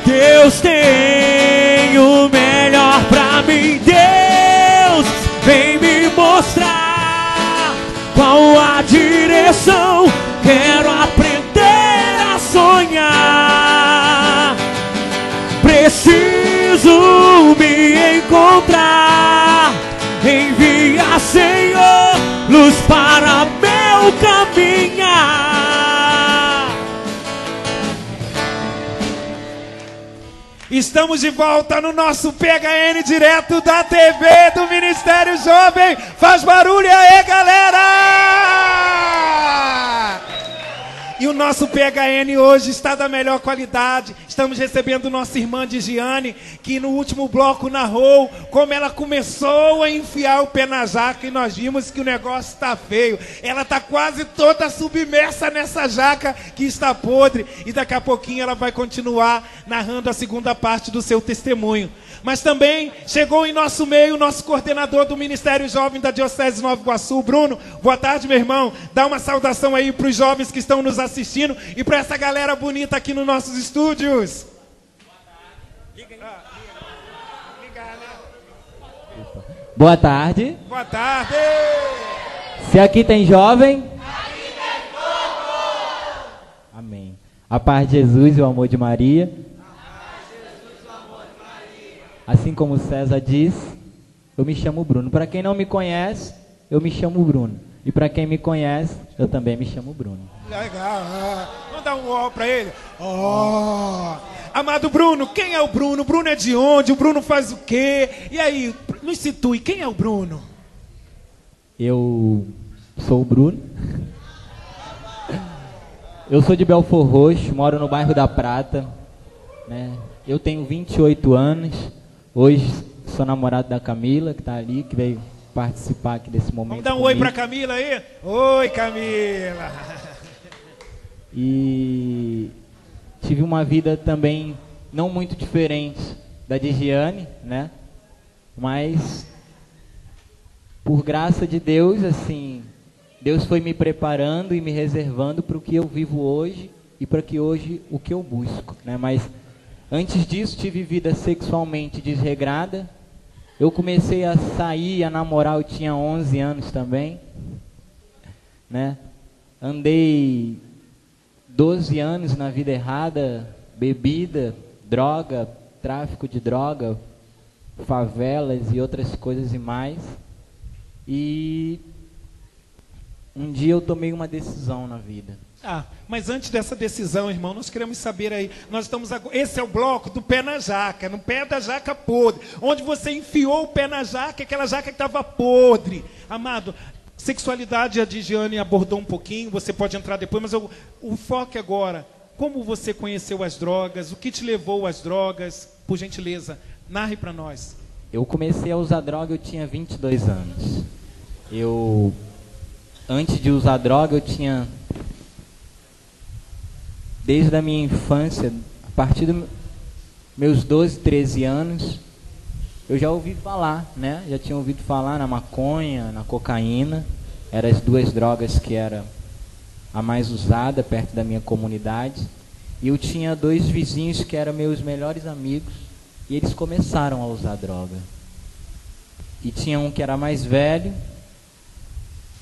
Deus tem o melhor pra mim. Deus vem me mostrar qual a direção. Quero aprender a sonhar. Preciso me encontrar. Envia, Senhor, luz para meu caminhar. Estamos de volta no nosso PHN direto da TV do Ministério Jovem. Faz barulho aí, galera! E o nosso PHN hoje está da melhor qualidade. Estamos recebendo nossa irmã Digiane, que no último bloco narrou como ela começou a enfiar o pé na jaca e nós vimos que o negócio está feio. Ela está quase toda submersa nessa jaca que está podre e daqui a pouquinho ela vai continuar narrando a segunda parte do seu testemunho. Mas também chegou em nosso meio o nosso coordenador do Ministério Jovem da Diocese de Nova Iguaçu, Bruno. Boa tarde, meu irmão. Dá uma saudação aí para os jovens que estão nos assistindo e para essa galera bonita aqui nos nossos estúdios. Boa tarde. Boa tarde. Se aqui tem jovem, aqui tem fogo. Amém. A paz de Jesus e o amor de Maria. Assim como o César diz, eu me chamo Bruno. Para quem não me conhece, eu me chamo Bruno. E para quem me conhece, eu também me chamo Bruno. Legal. Vamos dar um ó para ele. Ó. Amado Bruno, quem é o Bruno? O Bruno é de onde? O Bruno faz o quê? E aí, nos situe, quem é o Bruno? Eu sou o Bruno. Eu sou de Belford Roxo, moro no bairro da Prata, né? Eu tenho 28 anos. Hoje sou namorado da Camila, que está ali, que veio participar aqui desse momento. Vamos dar um oi para Camila aí? Oi, Camila. E tive uma vida também não muito diferente da de Giane, né? Mas por graça de Deus, assim, Deus foi me preparando e me reservando para o que eu vivo hoje e para que hoje o que eu busco, né? Mas antes disso tive vida sexualmente desregrada. Eu comecei a sair, a namorar, eu tinha 11 anos também, né? Andei 12 anos na vida errada, bebida, droga, tráfico de droga, favelas e outras coisas e mais. E um dia eu tomei uma decisão na vida. Mas antes dessa decisão, irmão, nós queremos saber aí, nós estamos agora, esse é o bloco do pé na jaca, no pé da jaca podre, onde você enfiou o pé na jaca, aquela jaca que estava podre. Amado, sexualidade a Digiane abordou um pouquinho, você pode entrar depois, mas o foco é agora, como você conheceu as drogas, o que te levou às drogas, por gentileza, narre para nós. Eu comecei a usar droga, eu tinha 22 anos. Antes de usar droga, eu tinha, desde a minha infância, a partir dos meus 12, 13 anos, eu já ouvi falar, né? Já tinha ouvido falar na maconha, na cocaína. Eram as duas drogas que era a mais usada perto da minha comunidade. E eu tinha 2 vizinhos que eram meus melhores amigos, e eles começaram a usar droga. E tinha um que era mais velho,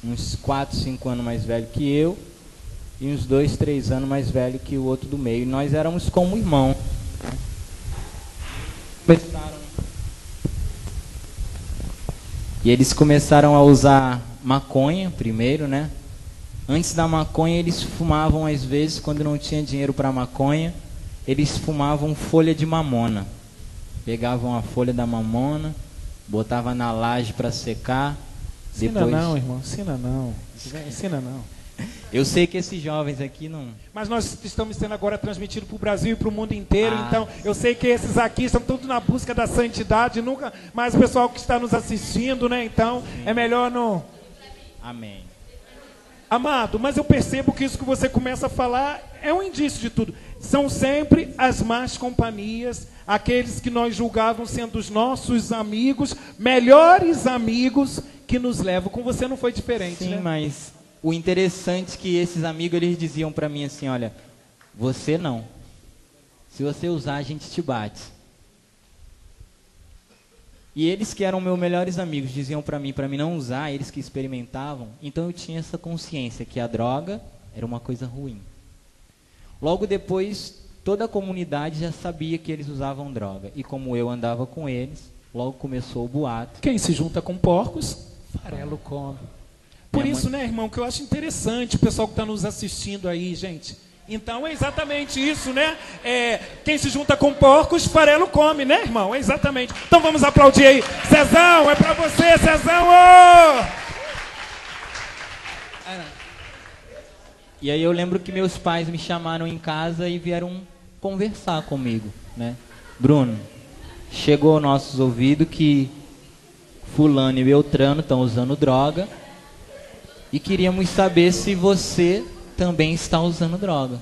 uns 4, 5 anos mais velho que eu, e uns 2, 3 anos mais velho que o outro do meio. E nós éramos como irmãos. E eles começaram a usar maconha primeiro, né? Antes da maconha eles fumavam, às vezes, quando não tinha dinheiro para maconha, eles fumavam folha de mamona. Pegavam a folha da mamona, botavam na laje para secar. Ensina depois... não, irmão, ensina não. Ensina não. Eu sei que esses jovens aqui não... Mas nós estamos sendo agora transmitidos para o Brasil e para o mundo inteiro, então eu sei que esses aqui estão todos na busca da santidade, nunca mais o pessoal que está nos assistindo, né? Então é melhor não... Amém. Amado, mas eu percebo que isso que você começa a falar é um indício de tudo. São sempre as más companhias, aqueles que nós julgávamos sendo os nossos amigos, melhores amigos, que nos levam. Com você não foi diferente, Sim, né? mas o interessante é que esses amigos, eles diziam para mim assim, olha, você não. Se você usar, a gente te bate. E eles que eram meus melhores amigos diziam para mim não usar, eles que experimentavam. Então eu tinha essa consciência que a droga era uma coisa ruim. Logo depois, toda a comunidade já sabia que eles usavam droga. E como eu andava com eles, logo começou o boato. Quem se junta com porcos, farelo come. Por isso, né, irmão, que eu acho interessante o pessoal que está nos assistindo aí, gente. Então é exatamente isso, né? Quem se junta com porcos, farelo come, né, irmão? É exatamente. Então vamos aplaudir aí. Cezão, é pra você, Cezão! Oh! E aí eu lembro que meus pais me chamaram em casa e vieram conversar comigo, né? Bruno, chegou aos nossos ouvidos que fulano e Beltrano estão usando droga e queríamos saber se você também está usando droga.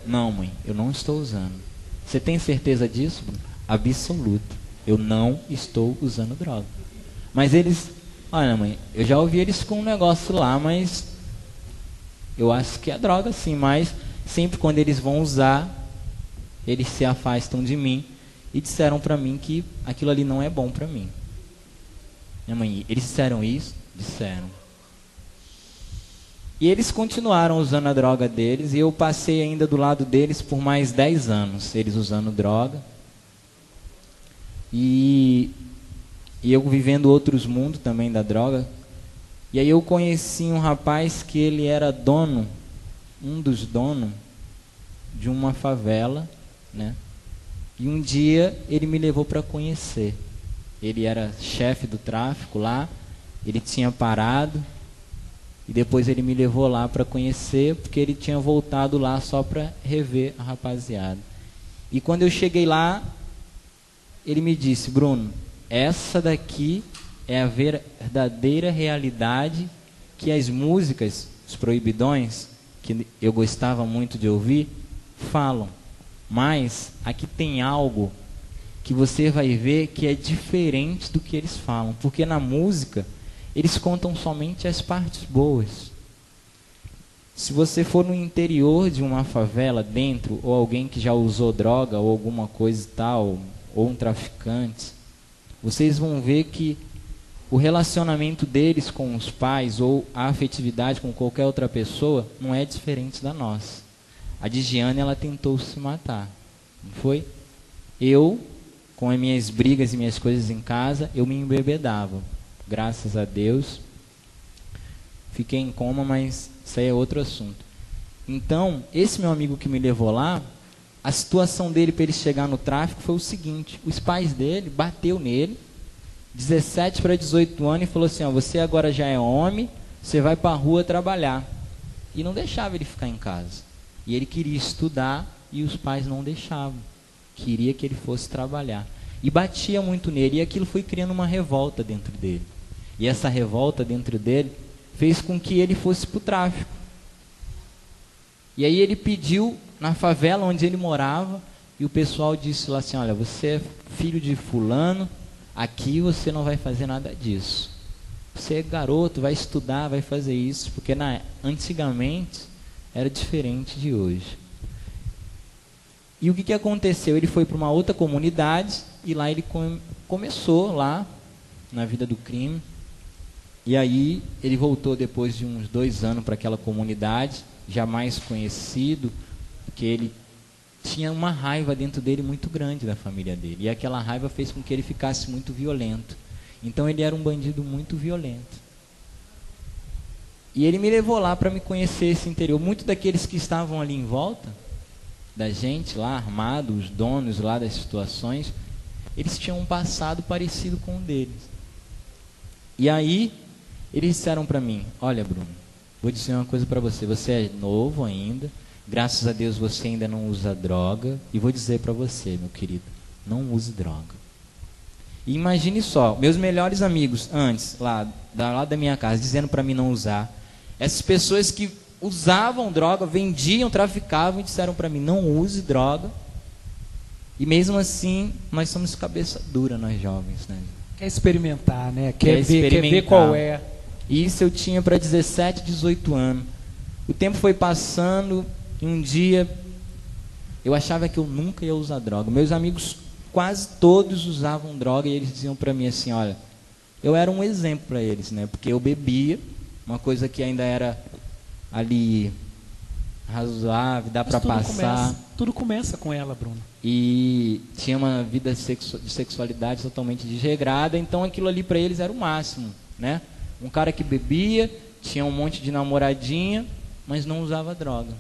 Não, mãe, eu não estou usando. Você tem certeza disso, Bruno? Absoluto. Eu não estou usando droga. Mas eles, olha, mãe, eu já ouvi eles com um negócio lá, mas eu acho que é droga sim, mas sempre quando eles vão usar, eles se afastam de mim e disseram para mim que aquilo ali não é bom para mim. Minha mãe, eles disseram isso? Disseram. E eles continuaram usando a droga deles, e eu passei ainda do lado deles por mais 10 anos, eles usando droga. E eu vivendo outros mundos também da droga. E aí eu conheci um rapaz que ele era dono, um dos donos de uma favela, né? E um dia ele me levou para conhecer. Ele era chefe do tráfico lá, ele tinha parado, e depois ele me levou lá para conhecer, porque ele tinha voltado lá só para rever a rapaziada. E quando eu cheguei lá, ele me disse: Bruno, essa daqui é a verdadeira realidade que as músicas, os proibidões, que eu gostava muito de ouvir, falam. Mas aqui tem algo que você vai ver que é diferente do que eles falam. Porque na música, eles contam somente as partes boas. Se você for no interior de uma favela dentro, ou alguém que já usou droga, ou alguma coisa e tal, ou um traficante, vocês vão ver que o relacionamento deles com os pais, ou a afetividade com qualquer outra pessoa, não é diferente da nossa. A de Giane, ela tentou se matar, não foi? Eu, com as minhas brigas e minhas coisas em casa, eu me embebedava. Graças a Deus, fiquei em coma, mas isso aí é outro assunto. Então, esse meu amigo que me levou lá, a situação dele para ele chegar no tráfico foi o seguinte: os pais dele bateu nele, 17 para 18 anos, e falou assim: ó, você agora já é homem, você vai para a rua trabalhar. E não deixava ele ficar em casa. E ele queria estudar e os pais não deixavam. Queria que ele fosse trabalhar. E batia muito nele, e aquilo foi criando uma revolta dentro dele. E essa revolta dentro dele fez com que ele fosse para o tráfico. E aí ele pediu na favela onde ele morava, e o pessoal disse lá assim: olha, você é filho de fulano, aqui você não vai fazer nada disso. Você é garoto, vai estudar, vai fazer isso, porque antigamente era diferente de hoje. E o que aconteceu? Ele foi para uma outra comunidade, e lá ele começou lá na vida do crime. E aí ele voltou depois de uns 2 anos para aquela comunidade, jamais conhecido, porque ele tinha uma raiva dentro dele muito grande da família dele. E aquela raiva fez com que ele ficasse muito violento. Então ele era um bandido muito violento. E ele me levou lá para me conhecer esse interior. Muitos daqueles que estavam ali em volta da gente lá, armados, os donos lá das situações, eles tinham um passado parecido com o deles. E aí eles disseram para mim: olha, Bruno, vou dizer uma coisa para você. Você é novo ainda, graças a Deus você ainda não usa droga. E vou dizer para você, meu querido, não use droga. E imagine só, meus melhores amigos antes, lá da minha casa, dizendo para mim não usar. Essas pessoas que usavam droga, vendiam, traficavam, e disseram para mim: não use droga. E mesmo assim, nós somos cabeça dura, nós jovens, né? Quer experimentar, né? Quer ver qual é. Isso eu tinha para 17, 18 anos. O tempo foi passando, e um dia eu achava que eu nunca ia usar droga. Meus amigos quase todos usavam droga, e eles diziam para mim assim: olha, eu era um exemplo para eles, né? Porque eu bebia, uma coisa que ainda era ali razoável, dá para passar. Tudo começa com ela, Bruno. E tinha uma vida de sexualidade totalmente desregrada, então aquilo ali para eles era o máximo, né? Um cara que bebia, tinha um monte de namoradinha, mas não usava droga.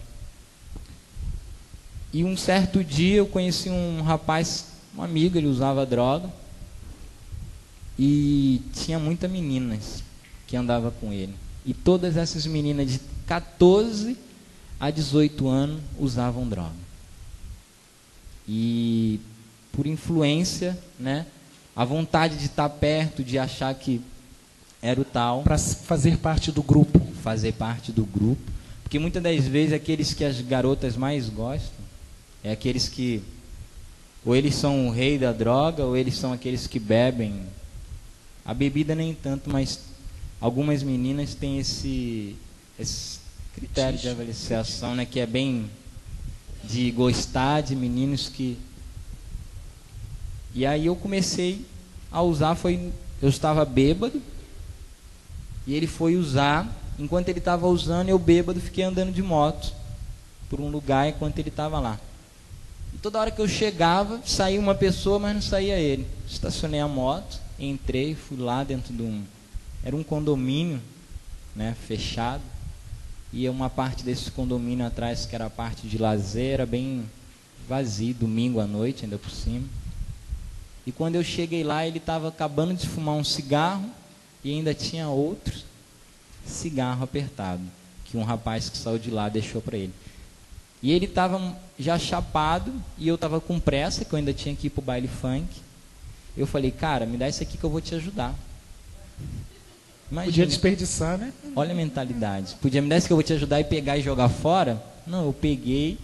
E um certo dia eu conheci um rapaz, um amigo, ele usava droga, e tinha muitas meninas que andavam com ele. E todas essas meninas de 14 a 18 anos usavam droga. E por influência, né, a vontade de estar perto, de achar que era o tal. Para fazer parte do grupo. Fazer parte do grupo. Porque muitas das vezes aqueles que as garotas mais gostam é aqueles que ou eles são o rei da droga, ou eles são aqueles que bebem. A bebida nem tanto, mas algumas meninas têm esse critério de avaliação, né, que é bem de gostar de meninos que... E aí eu comecei a usar, eu estava bêbado, e ele foi usar. Enquanto ele estava usando, eu bêbado fiquei andando de moto por um lugar enquanto ele estava lá. toda hora que eu chegava, saía uma pessoa, mas não saía ele. Estacionei a moto, entrei, fui lá dentro de era um condomínio, né, fechado. E uma parte desse condomínio atrás, que era a parte de lazer, era bem vazio, domingo à noite, ainda por cima. E quando eu cheguei lá, ele estava acabando de fumar um cigarro e ainda tinha outro cigarro apertado, que um rapaz que saiu de lá deixou para ele. E ele estava já chapado e eu estava com pressa, que eu ainda tinha que ir para o baile funk. Eu falei, cara, me dá isso aqui que eu vou te ajudar. Imagina, podia desperdiçar, né? olha a mentalidade. Podia me dar isso que eu vou te ajudar e pegar e jogar fora? Não, eu peguei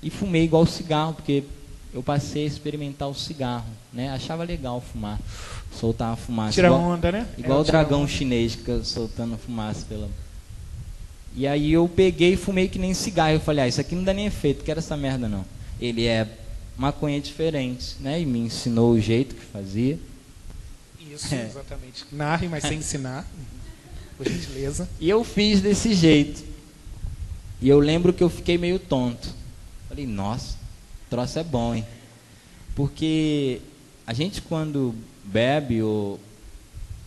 e fumei igual cigarro, porque eu passei a experimentar o cigarro, né? Achava legal fumar, soltar a fumaça. Tira igual, onda, né? igual o dragão chinês que eu soltando fumaça pela... E aí eu peguei e fumei que nem cigarro. Eu falei, isso aqui não dá nem efeito, quero essa merda não. Ele é maconha diferente, né? E me ensinou o jeito que fazia. Isso, exatamente. Narre, mas sem ensinar. Por gentileza. E eu fiz desse jeito. E eu lembro que eu fiquei meio tonto. Falei, nossa, o troço é bom, hein? Porque a gente quando bebe ou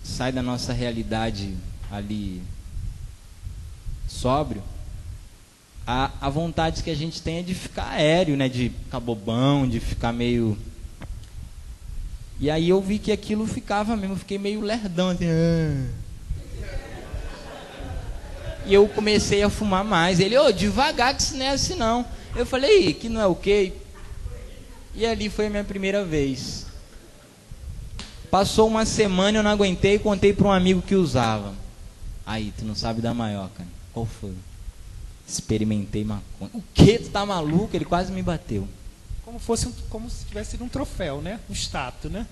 sai da nossa realidade ali sóbrio, a vontade que a gente tem é de ficar aéreo, né? De ficar bobão, de ficar meio... E aí eu vi que aquilo ficava mesmo, eu fiquei meio lerdão, assim. E eu comecei a fumar mais. Ele, devagar que isso não é assim não. Eu falei, que não é o quê? E ali foi a minha primeira vez. Passou uma semana, eu não aguentei e contei para um amigo que usava. Aí, tu não sabe da maior, cara. Qual foi? Experimentei maconha. O quê? Tu tá maluco? Ele quase me bateu. Como se tivesse sido um troféu, né? Um status, né?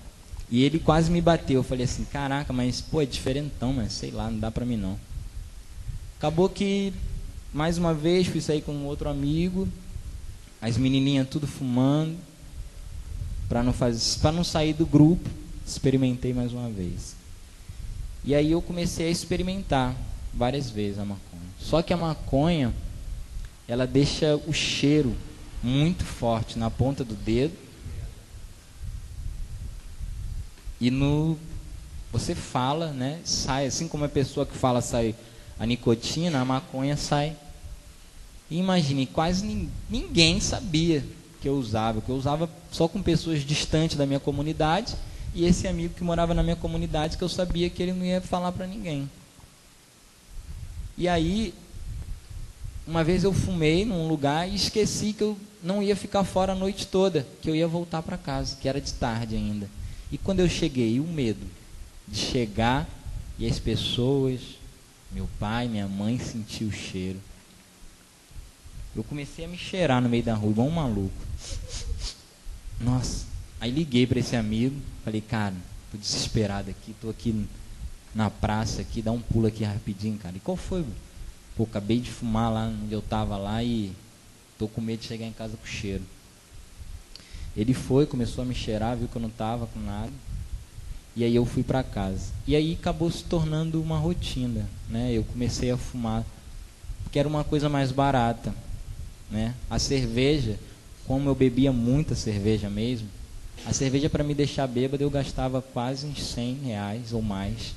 E ele quase me bateu. Eu falei assim, caraca, mas pô, é diferentão, mas sei lá, não dá pra mim não. Acabou que, mais uma vez, fui sair com um outro amigo, as menininhas tudo fumando, pra não sair do grupo, experimentei mais uma vez. E aí eu comecei a experimentar várias vezes a maconha. Só que a maconha, ela deixa o cheiro muito forte na ponta do dedo e você fala, né? Sai, assim como a pessoa que fala sai a nicotina, a maconha sai. E imagine, quase ninguém sabia que eu usava só com pessoas distantes da minha comunidade e esse amigo que morava na minha comunidade que eu sabia que ele não ia falar para ninguém. E aí, uma vez eu fumei num lugar e esqueci que eu não ia ficar fora a noite toda, que eu ia voltar para casa, que era de tarde ainda. E quando eu cheguei, o medo de chegar e as pessoas, meu pai, minha mãe, sentir o cheiro. Eu comecei a me cheirar no meio da rua, igual um maluco. Nossa, aí liguei para esse amigo, falei, cara, tô desesperado aqui, tô aqui na praça, aqui, dá um pulo aqui rapidinho, cara. E qual foi? Pô, acabei de fumar lá onde eu tava lá e tô com medo de chegar em casa com cheiro. Ele foi, começou a me cheirar, viu que eu não tava com nada. E aí eu fui para casa. E aí acabou se tornando uma rotina, né? Eu comecei a fumar, porque era uma coisa mais barata, né? A cerveja, como eu bebia muita cerveja mesmo, a cerveja para me deixar bêbado eu gastava quase uns R$100 ou mais.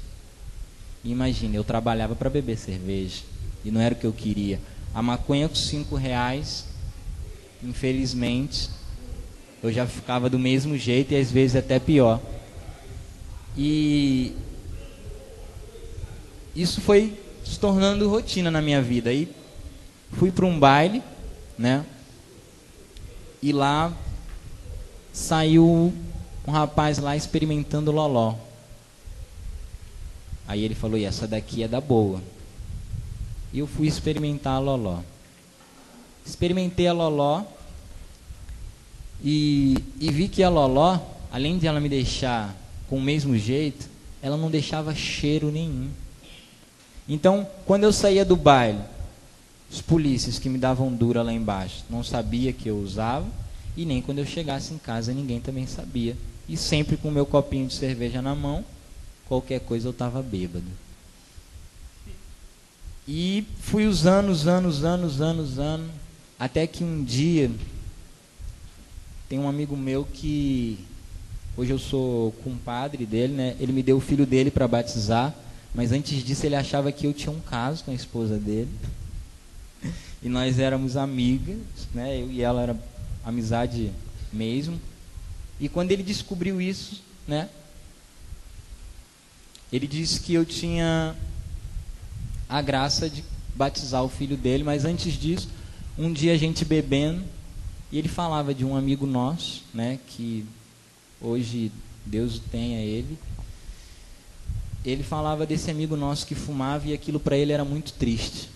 E imagine, eu trabalhava para beber cerveja e não era o que eu queria. A maconha com R$5, infelizmente, eu já ficava do mesmo jeito e às vezes até pior. E isso foi se tornando rotina na minha vida. Aí fui para um baile, né? E lá saiu um rapaz lá experimentando loló. Aí ele falou, e essa daqui é da boa. E eu fui experimentar a loló. Experimentei a loló e vi que a loló, além de ela me deixar com o mesmo jeito, ela não deixava cheiro nenhum. Então, quando eu saía do baile, os polícias que me davam dura lá embaixo não sabia que eu usava, e nem quando eu chegasse em casa ninguém também sabia. E sempre com o meu copinho de cerveja na mão, qualquer coisa eu estava bêbado. E fui usando, até que um dia Tem um amigo meu que hoje eu sou compadre dele, né? Ele me deu o filho dele para batizar, mas antes disso ele achava que eu tinha um caso com a esposa dele. E nós éramos amigas, né? Eu e ela era amizade mesmo. E quando ele descobriu isso, né? Ele disse que eu tinha a graça de batizar o filho dele, mas antes disso, um dia a gente bebendo, e ele falava de um amigo nosso, né? Que hoje Deus tenha ele. Ele falava desse amigo nosso que fumava e aquilo para ele era muito triste.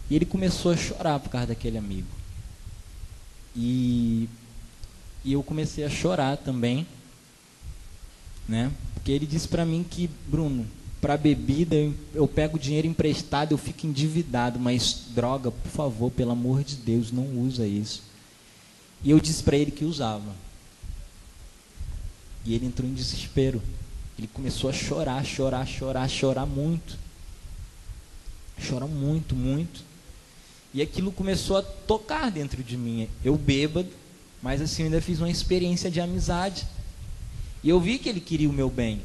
E ele começou a chorar por causa daquele amigo. E eu comecei a chorar também, né? Porque ele disse para mim que, Bruno, para bebida eu pego dinheiro emprestado, eu fico endividado, mas droga, por favor, pelo amor de Deus, não usa isso. E eu disse para ele que usava. E ele entrou em desespero. Ele começou a chorar muito. Chorar muito, muito. E aquilo começou a tocar dentro de mim. Eu bêbado, mas assim, eu ainda fiz uma experiência de amizade. E eu vi que ele queria o meu bem.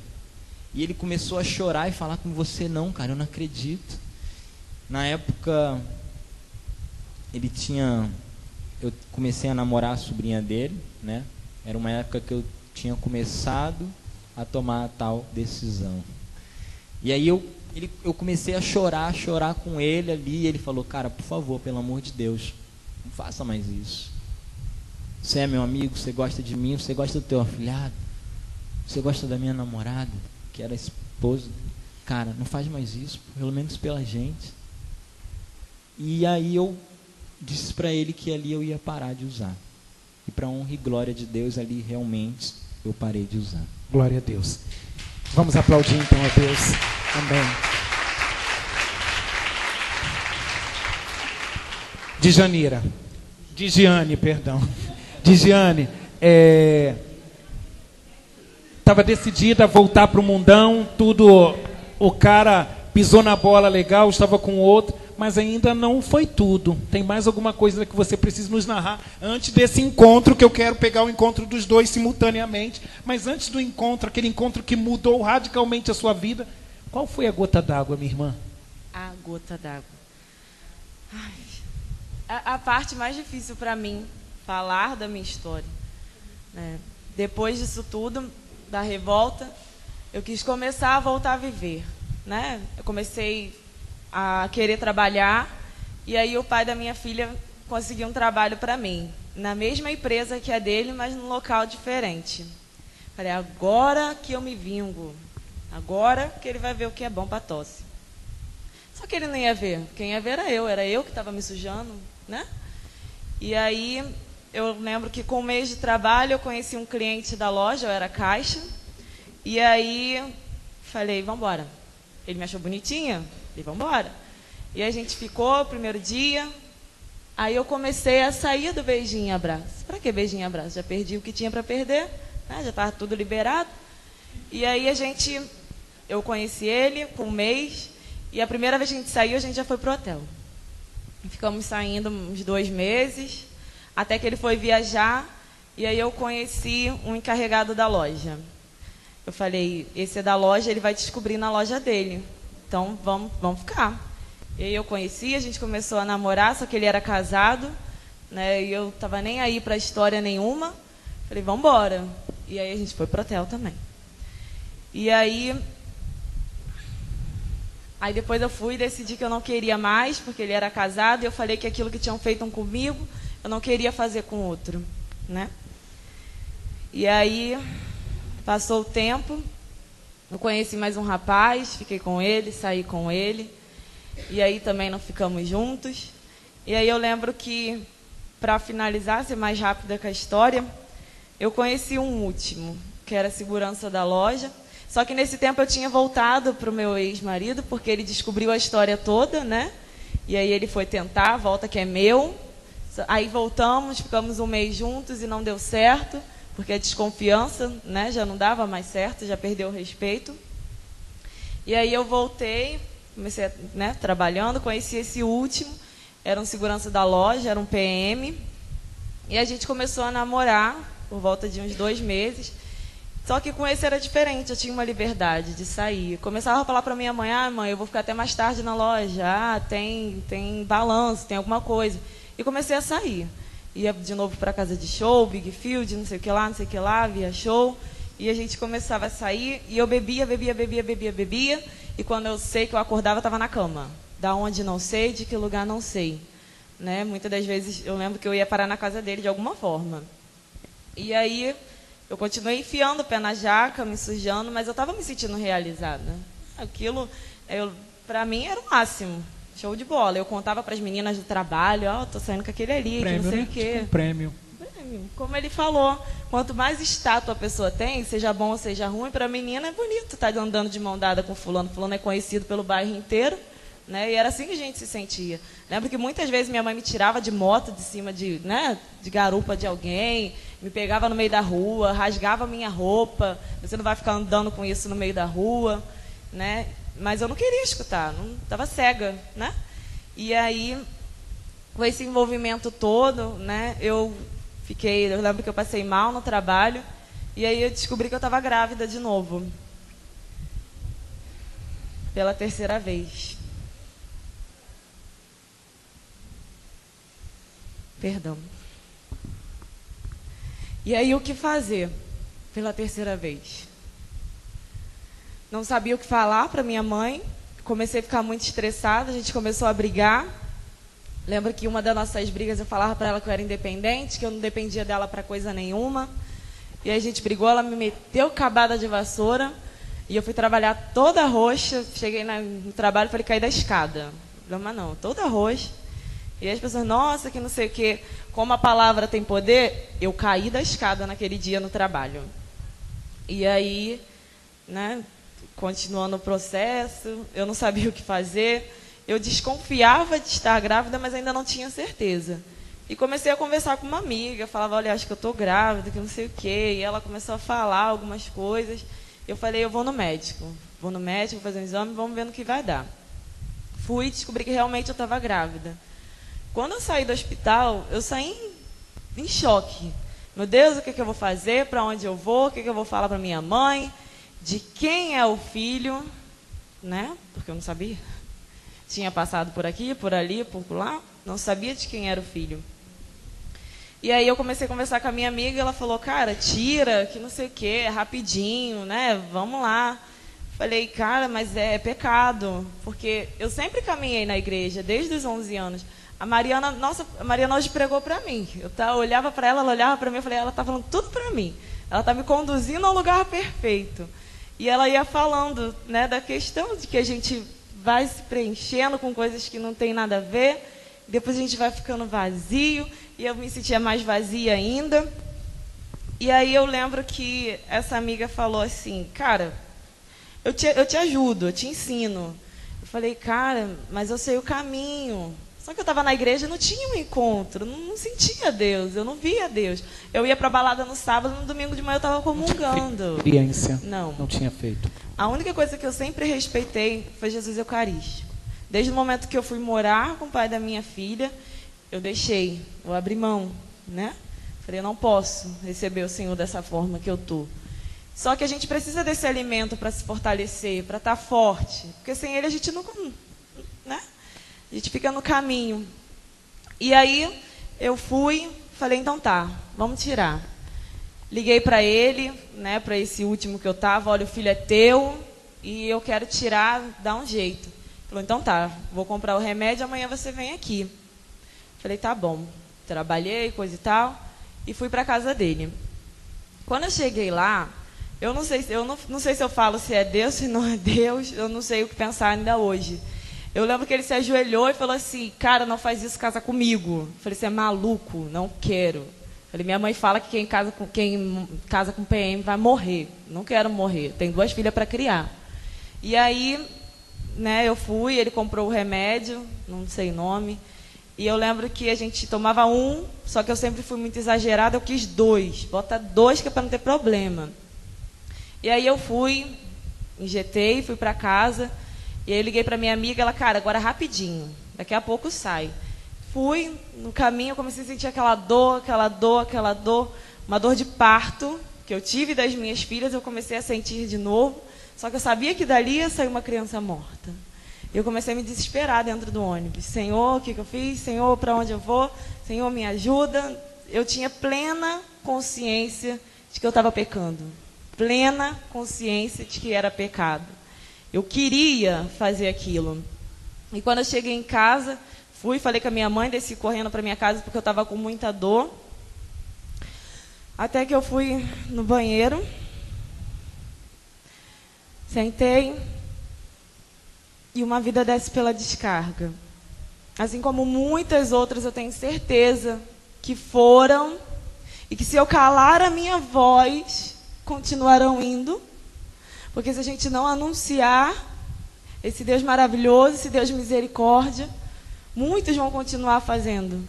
E ele começou a chorar e falar com você, não, cara, eu não acredito. Na época, eu comecei a namorar a sobrinha dele, né? Era uma época que eu tinha começado a tomar a tal decisão. E aí eu comecei a chorar com ele ali, e ele falou, cara, por favor, pelo amor de Deus, não faça mais isso. Você é meu amigo, você gosta de mim, você gosta do teu afilhado, você gosta da minha namorada, que era esposa. Cara, não faz mais isso, pelo menos pela gente. E aí eu disse para ele que ali eu ia parar de usar. E para honra e glória de Deus, ali realmente eu parei de usar. Glória a Deus. Vamos aplaudir então a Deus. Amém. Digiane, estava decidida a voltar para o mundão, tudo, o cara pisou na bola legal, estava com outro, mas ainda não foi tudo. Tem mais alguma coisa que você precisa nos narrar antes desse encontro, que eu quero pegar o encontro dos dois simultaneamente, mas antes do encontro, aquele encontro que mudou radicalmente a sua vida, qual foi a gota d'água, minha irmã? A gota d'água. A parte mais difícil para mim, falar da minha história, né? Depois disso tudo, da revolta, eu quis começar a voltar a viver, né? Eu comecei a querer trabalhar, e aí o pai da minha filha conseguiu um trabalho para mim, na mesma empresa que a dele, mas num local diferente. Falei, agora que eu me vingo, agora que ele vai ver o que é bom para tosse. Só que ele não ia ver, quem ia ver era eu que estava me sujando, né? E aí eu lembro que com um mês de trabalho eu conheci um cliente da loja, eu era caixa, e aí falei, vamos embora. Ele me achou bonitinha, falei, vamos embora. E a gente ficou o primeiro dia, aí eu comecei a sair do beijinho e abraço. Para que beijinho e abraço? Já perdi o que tinha para perder, né? Já estava tudo liberado. E aí eu conheci ele com um mês, e a primeira vez que a gente saiu, a gente já foi pro hotel. Ficamos saindo uns 2 meses, até que ele foi viajar, e aí eu conheci um encarregado da loja. Eu falei, esse é da loja, ele vai descobrir na loja dele. Então, vamos ficar. E aí eu conheci, a gente começou a namorar, só que ele era casado, né? E eu estava nem aí para história nenhuma. Falei, vamos embora. E aí a gente foi pro hotel também. E aí depois eu fui e decidi que eu não queria mais, porque ele era casado, e eu falei que aquilo que tinham feito comigo, eu não queria fazer com outro, né? E aí passou o tempo, eu conheci mais um rapaz, fiquei com ele, saí com ele, e aí também não ficamos juntos. E aí eu lembro que, para finalizar, ser mais rápida com a história, eu conheci um último, que era segurança da loja. Só que nesse tempo eu tinha voltado para o meu ex-marido, porque ele descobriu a história toda, né? E aí ele foi tentar, volta que é meu. Aí voltamos, ficamos um mês juntos e não deu certo, porque a desconfiança, né, já não dava mais certo, já perdeu o respeito. E aí eu voltei, comecei, né, trabalhando, conheci esse último, era um segurança da loja, era um PM. E a gente começou a namorar, por volta de uns 2 meses. Só que com esse era diferente, eu tinha uma liberdade de sair. Começava a falar para minha mãe, mãe, eu vou ficar até mais tarde na loja, tem balanço, tem alguma coisa. E comecei a sair. Ia de novo para casa de show, Big Field, não sei o que lá, via show. E a gente começava a sair, e eu bebia. E quando eu sei que eu acordava, eu estava na cama. Da onde não sei, de que lugar não sei. Né? Muitas das vezes eu lembro que eu ia parar na casa dele de alguma forma. E aí eu continuei enfiando o pé na jaca, me sujando, mas eu estava me sentindo realizada. Aquilo, para mim, era o máximo. Show de bola. Eu contava para as meninas do trabalho, tô saindo com aquele ali, Prêmio, que não sei né? o quê. Tipo um prêmio. Como ele falou, quanto mais status a pessoa tem, seja bom ou seja ruim, para a menina é bonito estar andando de mão dada com fulano. Fulano é conhecido pelo bairro inteiro, né? E era assim que a gente se sentia. Lembro que muitas vezes minha mãe me tirava de moto de cima de garupa de alguém, me pegava no meio da rua, rasgava minha roupa. Você não vai ficar andando com isso no meio da rua, né? Mas eu não queria escutar, não estava cega, né? E aí, com esse envolvimento todo, né? Eu lembro que eu passei mal no trabalho, e aí eu descobri que eu estava grávida de novo. Pela 3ª vez. Perdão. E aí o que fazer pela 3ª vez? Não sabia o que falar para minha mãe, comecei a ficar muito estressada, a gente começou a brigar. Lembro que uma das nossas brigas eu falava para ela que eu era independente, que eu não dependia dela para coisa nenhuma. E aí a gente brigou, ela me meteu cabada de vassoura e eu fui trabalhar toda roxa. Cheguei no trabalho e falei, caí da escada. Mas não, toda roxa. E as pessoas, nossa, que não sei o quê. Como a palavra tem poder, eu caí da escada naquele dia no trabalho. E aí, né, continuando o processo, eu não sabia o que fazer. Eu desconfiava de estar grávida, mas ainda não tinha certeza. E comecei a conversar com uma amiga, falava, olha, acho que eu estou grávida, que não sei o quê. E ela começou a falar algumas coisas. Eu falei, eu vou no médico. Vou no médico, vou fazer um exame, vamos ver no que vai dar. Fui e descobri que realmente eu estava grávida. Quando eu saí do hospital, eu saí em choque. Meu Deus, o que eu vou fazer? Para onde eu vou? O que eu vou falar para minha mãe? De quem é o filho? Né? Porque eu não sabia. Tinha passado por aqui, por ali, por lá. Não sabia de quem era o filho. E aí eu comecei a conversar com a minha amiga e ela falou, cara, tira, que não sei o quê, é rapidinho, né? Vamos lá. Falei, cara, mas é pecado. Porque eu sempre caminhei na igreja, desde os 11 anos. A Mariana hoje pregou para mim. Eu olhava para ela olhava para mim, eu falei, ela está falando tudo para mim. Ela está me conduzindo ao lugar perfeito. E ela ia falando, né, da questão de que a gente vai se preenchendo com coisas que não tem nada a ver, depois a gente vai ficando vazio, e eu me sentia mais vazia ainda. E aí eu lembro que essa amiga falou assim, cara, eu te ajudo, eu te ensino. Eu falei, cara, mas eu sei o caminho. Só que eu estava na igreja e não tinha um encontro, não sentia Deus, eu não via Deus. Eu ia para a balada no sábado, no domingo de manhã eu estava comungando. Experiência. Não tinha feito. A única coisa que eu sempre respeitei foi Jesus Eucarístico. Desde o momento que eu fui morar com o pai da minha filha, eu abri mão, né? Falei, eu não posso receber o Senhor dessa forma que eu estou. Só que a gente precisa desse alimento para se fortalecer, para estar forte, porque sem ele a gente não, né? A gente fica no caminho. E aí eu falei, então tá, vamos tirar. Liguei para ele, né, para esse último que eu estava, olha, o filho é teu e eu quero tirar, dá um jeito. Ele falou, então tá, vou comprar o remédio, amanhã você vem aqui. Falei, tá bom. Trabalhei, coisa e tal, e fui para a casa dele. Quando eu cheguei lá, eu não sei se eu falo se é Deus, se não é Deus, eu não sei o que pensar ainda hoje. Eu lembro que ele se ajoelhou e falou assim, cara, não faz isso, casa comigo. Eu falei, você é maluco? Não quero. Eu falei, minha mãe fala que quem casa com PM vai morrer. Não quero morrer, tenho 2 filhas para criar. E aí, né, eu fui, ele comprou o remédio, não sei o nome, e eu lembro que a gente tomava um, só que eu sempre fui muito exagerada, eu quis 2, bota 2 que é para não ter problema. E aí eu fui, injetei, fui para casa. E aí eu liguei para minha amiga, ela, cara, agora rapidinho, daqui a pouco sai. Fui, no caminho eu comecei a sentir aquela dor, uma dor de parto que eu tive das minhas filhas, eu comecei a sentir de novo. Só que eu sabia que dali ia sair uma criança morta. Eu comecei a me desesperar dentro do ônibus. Senhor, o que eu fiz? Senhor, para onde eu vou? Senhor, me ajuda. Eu tinha plena consciência de que eu estava pecando. Plena consciência de que era pecado. Eu queria fazer aquilo. E quando eu cheguei em casa, falei com a minha mãe, desci correndo para minha casa porque eu estava com muita dor. Até que eu fui no banheiro, sentei e uma vida desce pela descarga. Assim como muitas outras, eu tenho certeza que foram e que se eu calar a minha voz, continuarão indo. Porque se a gente não anunciar esse Deus maravilhoso, esse Deus de misericórdia, muitos vão continuar fazendo.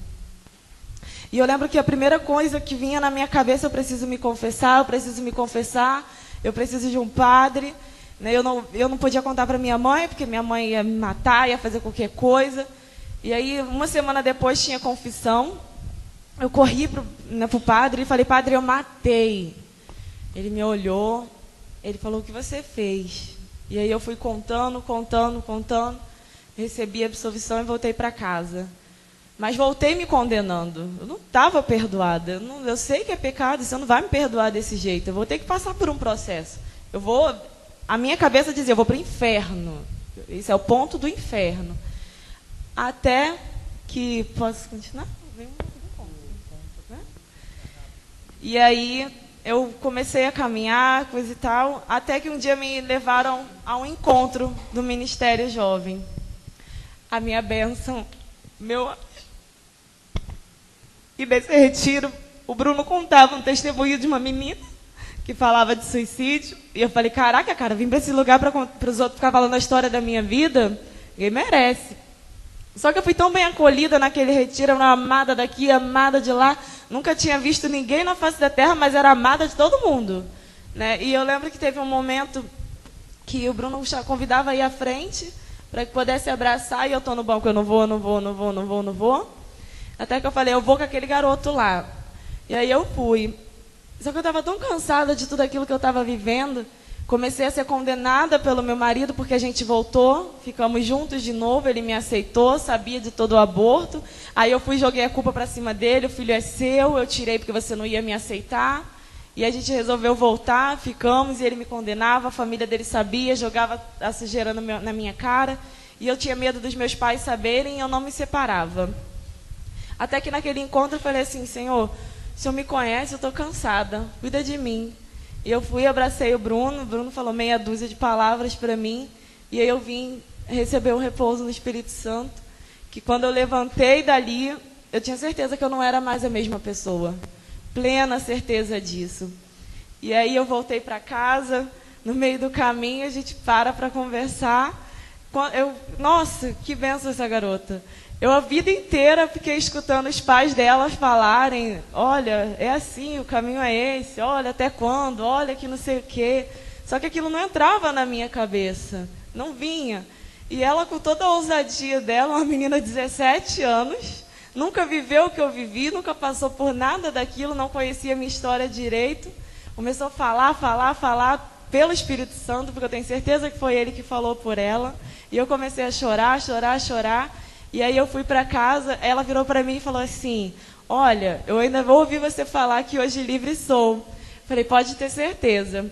E eu lembro que a primeira coisa que vinha na minha cabeça, eu preciso me confessar, eu preciso de um padre. Né? Eu não podia contar para minha mãe, porque minha mãe ia me matar, ia fazer qualquer coisa. E aí, uma semana depois, tinha confissão. Eu corri pro padre e falei, padre, eu matei. Ele me olhou, ele falou, o que você fez? E aí eu fui contando, recebi a absolvição e voltei para casa. Mas voltei me condenando. Eu não estava perdoada. Eu sei que é pecado, você não vai me perdoar desse jeito. Eu vou ter que passar por um processo. A minha cabeça dizia, eu vou para o inferno. Esse é o ponto do inferno. Até que... Posso continuar? E aí eu comecei a caminhar, coisa e tal, até que um dia me levaram a um encontro do Ministério Jovem. A minha bênção, E nesse retiro, o Bruno contava um testemunho de uma menina que falava de suicídio. E eu falei, caraca, cara, vim para esse lugar para os outros ficar falando a história da minha vida. Ninguém merece. Só que eu fui tão bem acolhida naquele retiro, uma amada daqui, amada de lá. Nunca tinha visto ninguém na face da terra, mas era amada de todo mundo. Né? E eu lembro que teve um momento que o Bruno convidava a ir à frente para que pudesse abraçar. E eu estou no banco, eu não vou. Até que eu falei, eu vou com aquele garoto lá. E aí eu fui. Só que eu estava tão cansada de tudo aquilo que eu estava vivendo. Comecei a ser condenada pelo meu marido, porque a gente voltou, ficamos juntos de novo, ele me aceitou, sabia de todo o aborto. Aí eu joguei a culpa para cima dele, o filho é seu, eu tirei porque você não ia me aceitar. E a gente resolveu voltar, ficamos, e ele me condenava, a família dele sabia, jogava a sujeira na minha cara. E eu tinha medo dos meus pais saberem, e eu não me separava. Até que naquele encontro eu falei assim, Senhor, o Senhor me conhece, eu estou cansada, cuida de mim. E eu fui, abracei o Bruno falou meia dúzia de palavras para mim, e aí eu vim receber um repouso no Espírito Santo, que quando eu levantei dali, eu tinha certeza que eu não era mais a mesma pessoa, plena certeza disso. E aí eu voltei para casa, no meio do caminho a gente para conversar. Nossa, que bênção essa garota. Eu a vida inteira fiquei escutando os pais delas falarem, olha, é assim, o caminho é esse, olha, até quando, olha que não sei o quê. Só que aquilo não entrava na minha cabeça, não vinha. E ela, com toda a ousadia dela, uma menina de 17 anos, nunca viveu o que eu vivi, nunca passou por nada daquilo, não conhecia a minha história direito. Começou a falar pelo Espírito Santo, porque eu tenho certeza que foi ele que falou por ela. E eu comecei a chorar. E aí eu fui para casa, ela virou para mim e falou assim, olha, eu ainda vou ouvir você falar que hoje livre sou. Falei, pode ter certeza.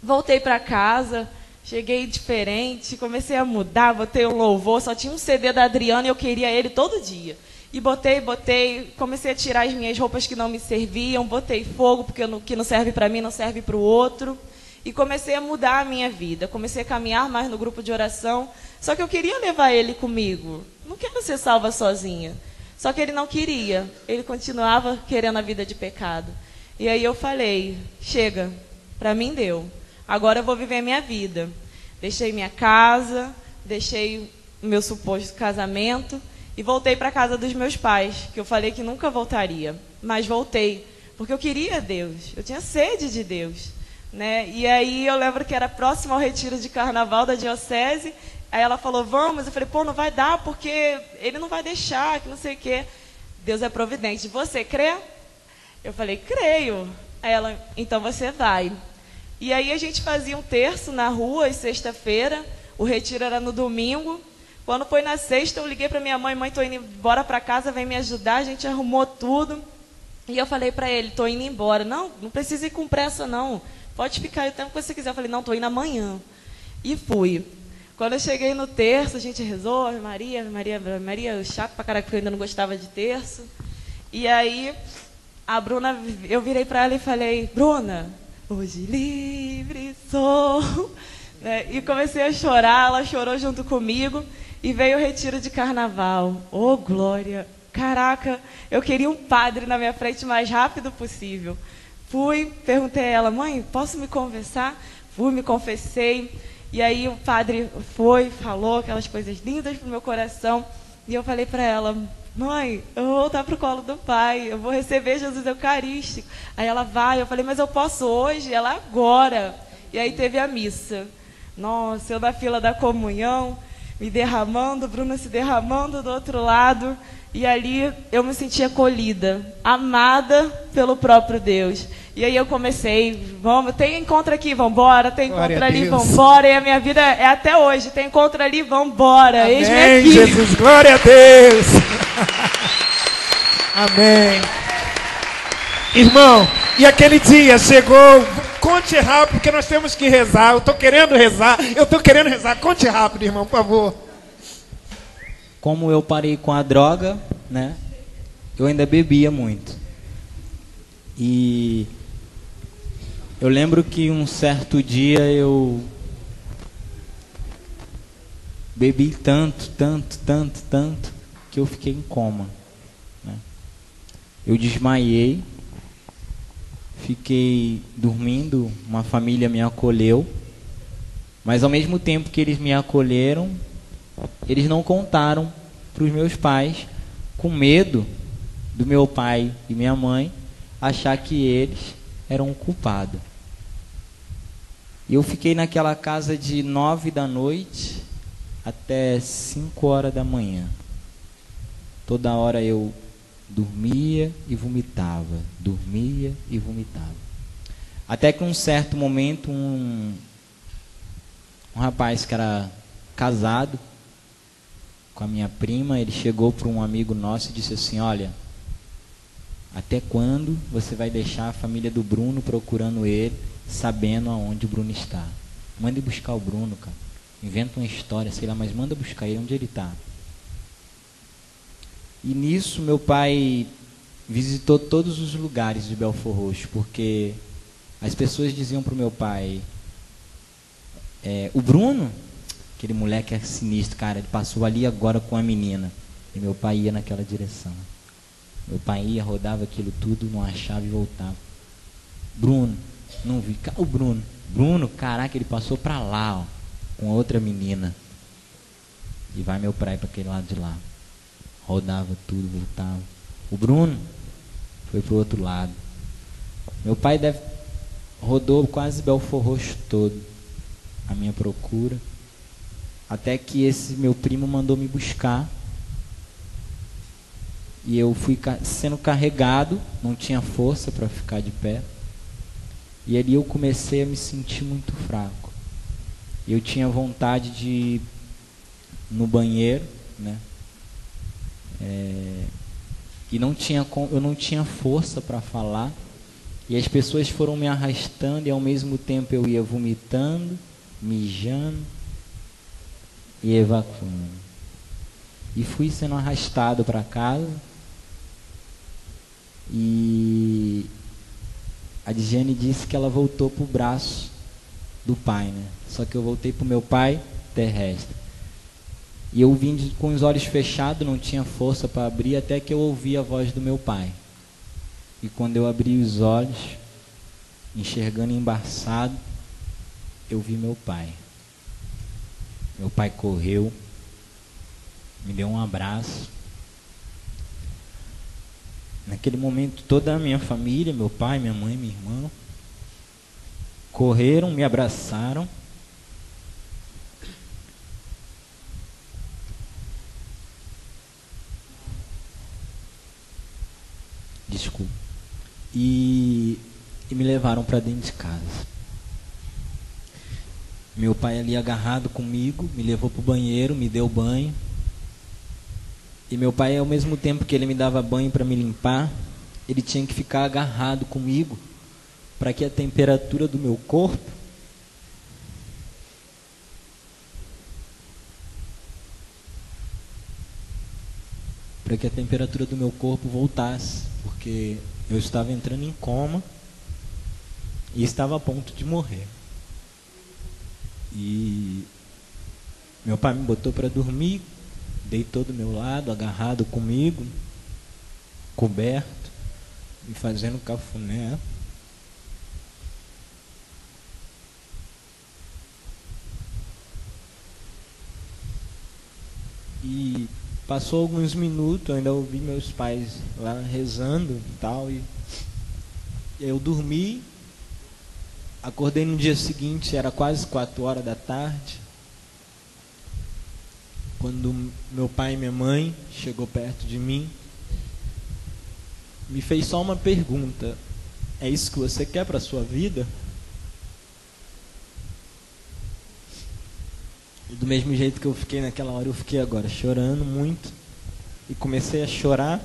Voltei para casa, cheguei diferente, comecei a mudar, botei um louvor, só tinha um CD da Adriana e eu queria ele todo dia. E botei, comecei a tirar as minhas roupas que não me serviam, botei fogo, porque o que não serve para mim não serve para o outro. E comecei a mudar a minha vida, comecei a caminhar mais no grupo de oração. Só que eu queria levar ele comigo. Não quero ser salva sozinha. Só que ele não queria. Ele continuava querendo a vida de pecado. E aí eu falei, chega, para mim deu. Agora eu vou viver a minha vida. Deixei minha casa, deixei o meu suposto casamento e voltei para a casa dos meus pais, que eu falei que nunca voltaria. Mas voltei, porque eu queria Deus. Eu tinha sede de Deus. Né? E aí eu lembro que era próximo ao retiro de carnaval da diocese. Aí ela falou, vamos. Eu falei, pô, não vai dar, porque ele não vai deixar, que não sei o quê. Deus é providente. Você crê? Eu falei, creio. Aí ela, então você vai. E aí a gente fazia um terço na rua, às sexta-feira. O retiro era no domingo. Quando foi na sexta, eu liguei para minha mãe. Mãe, tô indo embora para casa, vem me ajudar. A gente arrumou tudo. E eu falei para ele, tô indo embora. Não, não precisa ir com pressa, não. Pode ficar o tempo que você quiser. Eu falei, não, tô indo amanhã. E fui. Quando eu cheguei no terço, a gente rezou, Ave Maria, Ave Maria, Ave Maria, chato pra caraca, porque eu ainda não gostava de terço. E aí, a Bruna, eu virei para ela e falei, Bruna, hoje livre sou. E comecei a chorar, ela chorou junto comigo. E veio o retiro de carnaval. Oh, glória! Caraca, eu queria um padre na minha frente o mais rápido possível. Fui, perguntei a ela, mãe, posso me confessar? Fui, me confessei. E aí o padre foi, falou aquelas coisas lindas pro meu coração. E eu falei para ela, mãe, eu vou voltar pro colo do Pai, eu vou receber Jesus Eucarístico. Aí ela vai, eu falei, mas eu posso hoje? Ela, agora. E aí teve a missa. Nossa, eu na fila da comunhão, me derramando, Bruna se derramando do outro lado. E ali eu me senti acolhida, amada pelo próprio Deus. E aí eu comecei, vamos, tem encontro aqui, vamos embora, tem encontro ali, vamos embora. E a minha vida é até hoje, tem encontro ali, vamos embora. Eis-me aqui. Jesus, glória a Deus. Amém. Irmão, e aquele dia chegou, conte rápido, porque nós temos que rezar. Eu estou querendo rezar, conte rápido, irmão, por favor. Como eu parei com a droga, né? Eu ainda bebia muito. E eu lembro que um certo dia eu bebi tanto, que eu fiquei em coma, né? Eu desmaiei, fiquei dormindo, uma família me acolheu, mas ao mesmo tempo que eles me acolheram, eles não contaram para os meus pais, com medo do meu pai e minha mãe achar que eles eram o culpado. E eu fiquei naquela casa de 9 da noite até 5 horas da manhã. Toda hora eu dormia e vomitava, Até que um certo momento um rapaz que era casado com a minha prima, ele chegou para um amigo nosso e disse assim, olha, até quando você vai deixar a família do Bruno procurando ele, sabendo aonde o Bruno está? Manda buscar o Bruno, cara. Inventa uma história, sei lá, mas manda buscar ele, onde ele está. E nisso meu pai visitou todos os lugares de Belford Roxo, porque as pessoas diziam para o meu pai, o Bruno, aquele moleque é sinistro, cara, ele passou ali agora com a menina. E meu pai ia naquela direção. Meu pai ia, rodava aquilo tudo, não achava e voltava. Bruno, não vi. O Bruno. Bruno, caraca, ele passou pra lá, ó, com outra menina. E vai meu pai para aquele lado de lá. Rodava tudo, voltava. O Bruno foi pro outro lado. Meu pai rodou quase Belford Roxo todo, a minha procura. Até que esse meu primo mandou me buscar. E eu fui sendo carregado, não tinha força para ficar de pé. E ali eu comecei a me sentir muito fraco. Eu tinha vontade de ir no banheiro, né? E eu não tinha força para falar. E as pessoas foram me arrastando e ao mesmo tempo eu ia vomitando, mijando e evacuando. E fui sendo arrastado para casa. E a Diane disse que ela voltou para o braço do pai, né? Só que eu voltei para o meu pai terrestre. E eu vim com os olhos fechados, não tinha força para abrir, até que eu ouvi a voz do meu pai. E quando eu abri os olhos, enxergando embaçado, eu vi meu pai. Meu pai correu, me deu um abraço. Naquele momento, toda a minha família, meu pai, minha mãe, minha irmã, correram, me abraçaram. Desculpa. e me levaram para dentro de casa. Meu pai ali agarrado comigo, me levou para o banheiro, me deu banho. E meu pai, ao mesmo tempo que ele me dava banho para me limpar, ele tinha que ficar agarrado comigo para que a temperatura do meu corpo voltasse, porque eu estava entrando em coma e estava a ponto de morrer. E meu pai me botou para dormir, deitou do meu lado, agarrado comigo, coberto, me fazendo cafuné. E passou alguns minutos, eu ainda ouvi meus pais lá rezando e tal, e eu dormi. Acordei no dia seguinte, era quase 4 horas da tarde, quando meu pai e minha mãe chegou perto de mim, me fez só uma pergunta: é isso que você quer para a sua vida? E do mesmo jeito que eu fiquei naquela hora, eu fiquei agora chorando muito, e comecei a chorar,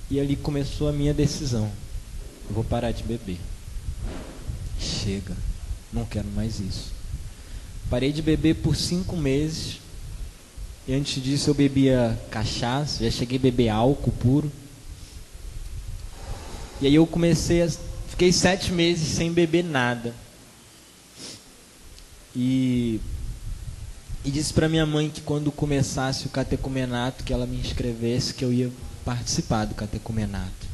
e ali começou a minha decisão: eu vou parar de beber. Chega, não quero mais isso. Parei de beber por 5 meses. E antes disso eu bebia cachaça, já cheguei a beber álcool puro. E aí eu fiquei 7 meses sem beber nada. E disse para minha mãe que quando começasse o catecumenato, que ela me inscrevesse, que eu ia participar do catecumenato.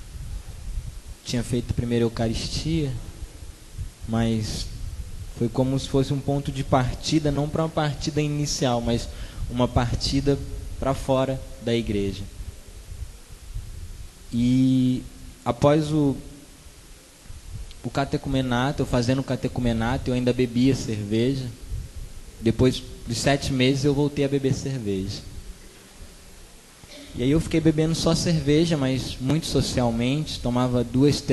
Tinha feito a primeira Eucaristia, mas foi como se fosse um ponto de partida, não para uma partida inicial, mas uma partida para fora da igreja. E após o catecumenato, eu fazendo o catecumenato, eu ainda bebia cerveja. Depois de 7 meses eu voltei a beber cerveja. E aí eu fiquei bebendo só cerveja, mas muito socialmente, tomava 2,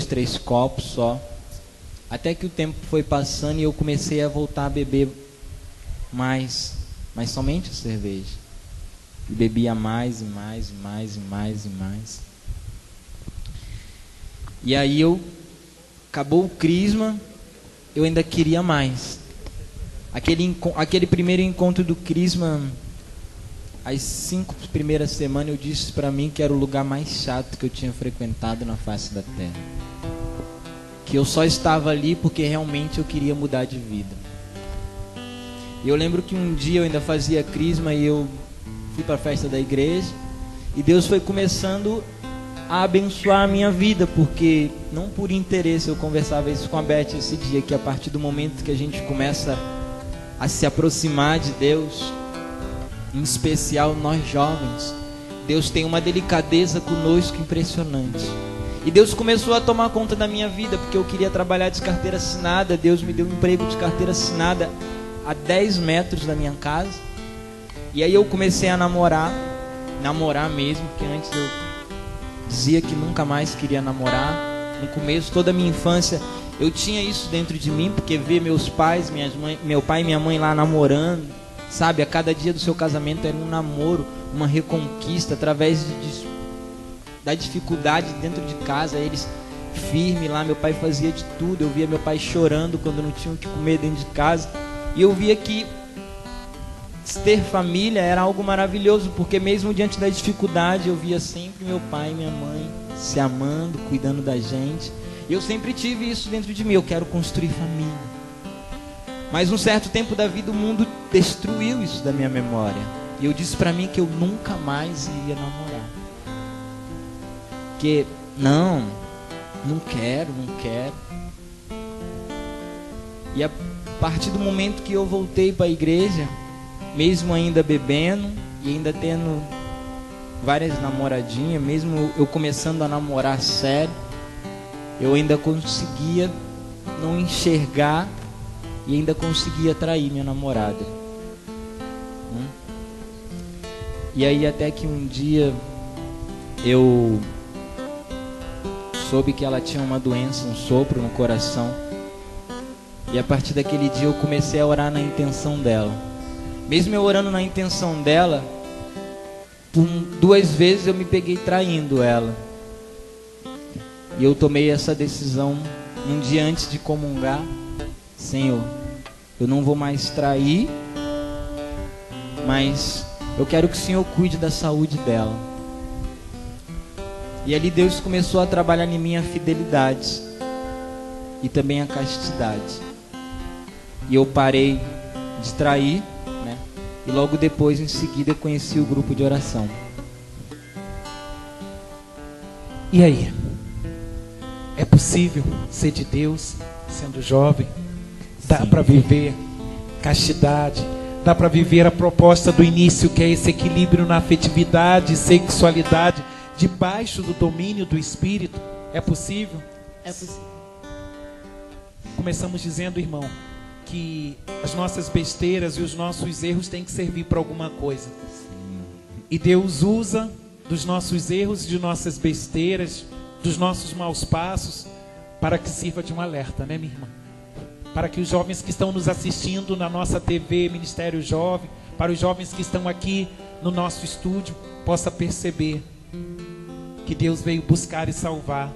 3 copos só. Até que o tempo foi passando e eu comecei a voltar a beber mais, mas somente a cerveja. E bebia mais e mais e mais e mais e mais. E aí acabou o crisma, eu ainda queria mais. Aquele primeiro encontro do crisma, as 5 primeiras semanas eu disse para mim que era o lugar mais chato que eu tinha frequentado na face da terra. Que eu só estava ali porque realmente eu queria mudar de vida. E eu lembro que um dia eu ainda fazia crisma e eu fui para a festa da igreja e Deus foi começando a abençoar a minha vida, porque não por interesse, eu conversava isso com a Beth esse dia, que a partir do momento que a gente começa a se aproximar de Deus, em especial nós jovens, Deus tem uma delicadeza conosco impressionante. E Deus começou a tomar conta da minha vida, porque eu queria trabalhar de carteira assinada. Deus me deu um emprego de carteira assinada a 10 metros da minha casa. E aí eu comecei a namorar mesmo, porque antes eu dizia que nunca mais queria namorar. No começo, toda a minha infância, eu tinha isso dentro de mim, porque ver meus pais, meu pai e minha mãe lá namorando, sabe, a cada dia do seu casamento era um namoro, uma reconquista, através da dificuldade dentro de casa, eles firmes lá, meu pai fazia de tudo, eu via meu pai chorando quando não tinha o que comer dentro de casa, e eu via que ter família era algo maravilhoso, porque mesmo diante da dificuldade, eu via sempre meu pai e minha mãe se amando, cuidando da gente, e eu sempre tive isso dentro de mim, eu quero construir família. Mas um certo tempo da vida, o mundo destruiu isso da minha memória, e eu disse pra mim que eu nunca mais iria namorar. Porque, não quero. E a partir do momento que eu voltei para a igreja, mesmo ainda bebendo e ainda tendo várias namoradinhas, mesmo eu começando a namorar sério, eu ainda conseguia não enxergar e ainda conseguia trair minha namorada. E aí até que um dia eu soube que ela tinha uma doença, um sopro no coração. E a partir daquele dia eu comecei a orar na intenção dela. Mesmo eu orando na intenção dela, por 2 vezes eu me peguei traindo ela. E eu tomei essa decisão um dia antes de comungar. Senhor, eu não vou mais trair, mas eu quero que o Senhor cuide da saúde dela. E ali Deus começou a trabalhar em mim a fidelidade e também a castidade. E eu parei de trair, né? E logo depois, em seguida, eu conheci o grupo de oração. E aí? É possível ser de Deus sendo jovem? Dá para viver castidade? Dá para viver a proposta do início, que é esse equilíbrio na afetividade e sexualidade, debaixo do domínio do Espírito? É possível? É possível. Começamos dizendo, irmão, que as nossas besteiras e os nossos erros têm que servir para alguma coisa. E Deus usa dos nossos erros e de nossas besteiras, dos nossos maus passos, para que sirva de um alerta, né, minha irmã? Para que os jovens que estão nos assistindo na nossa TV, Ministério Jovem, para os jovens que estão aqui no nosso estúdio, possa perceber que Deus veio buscar e salvar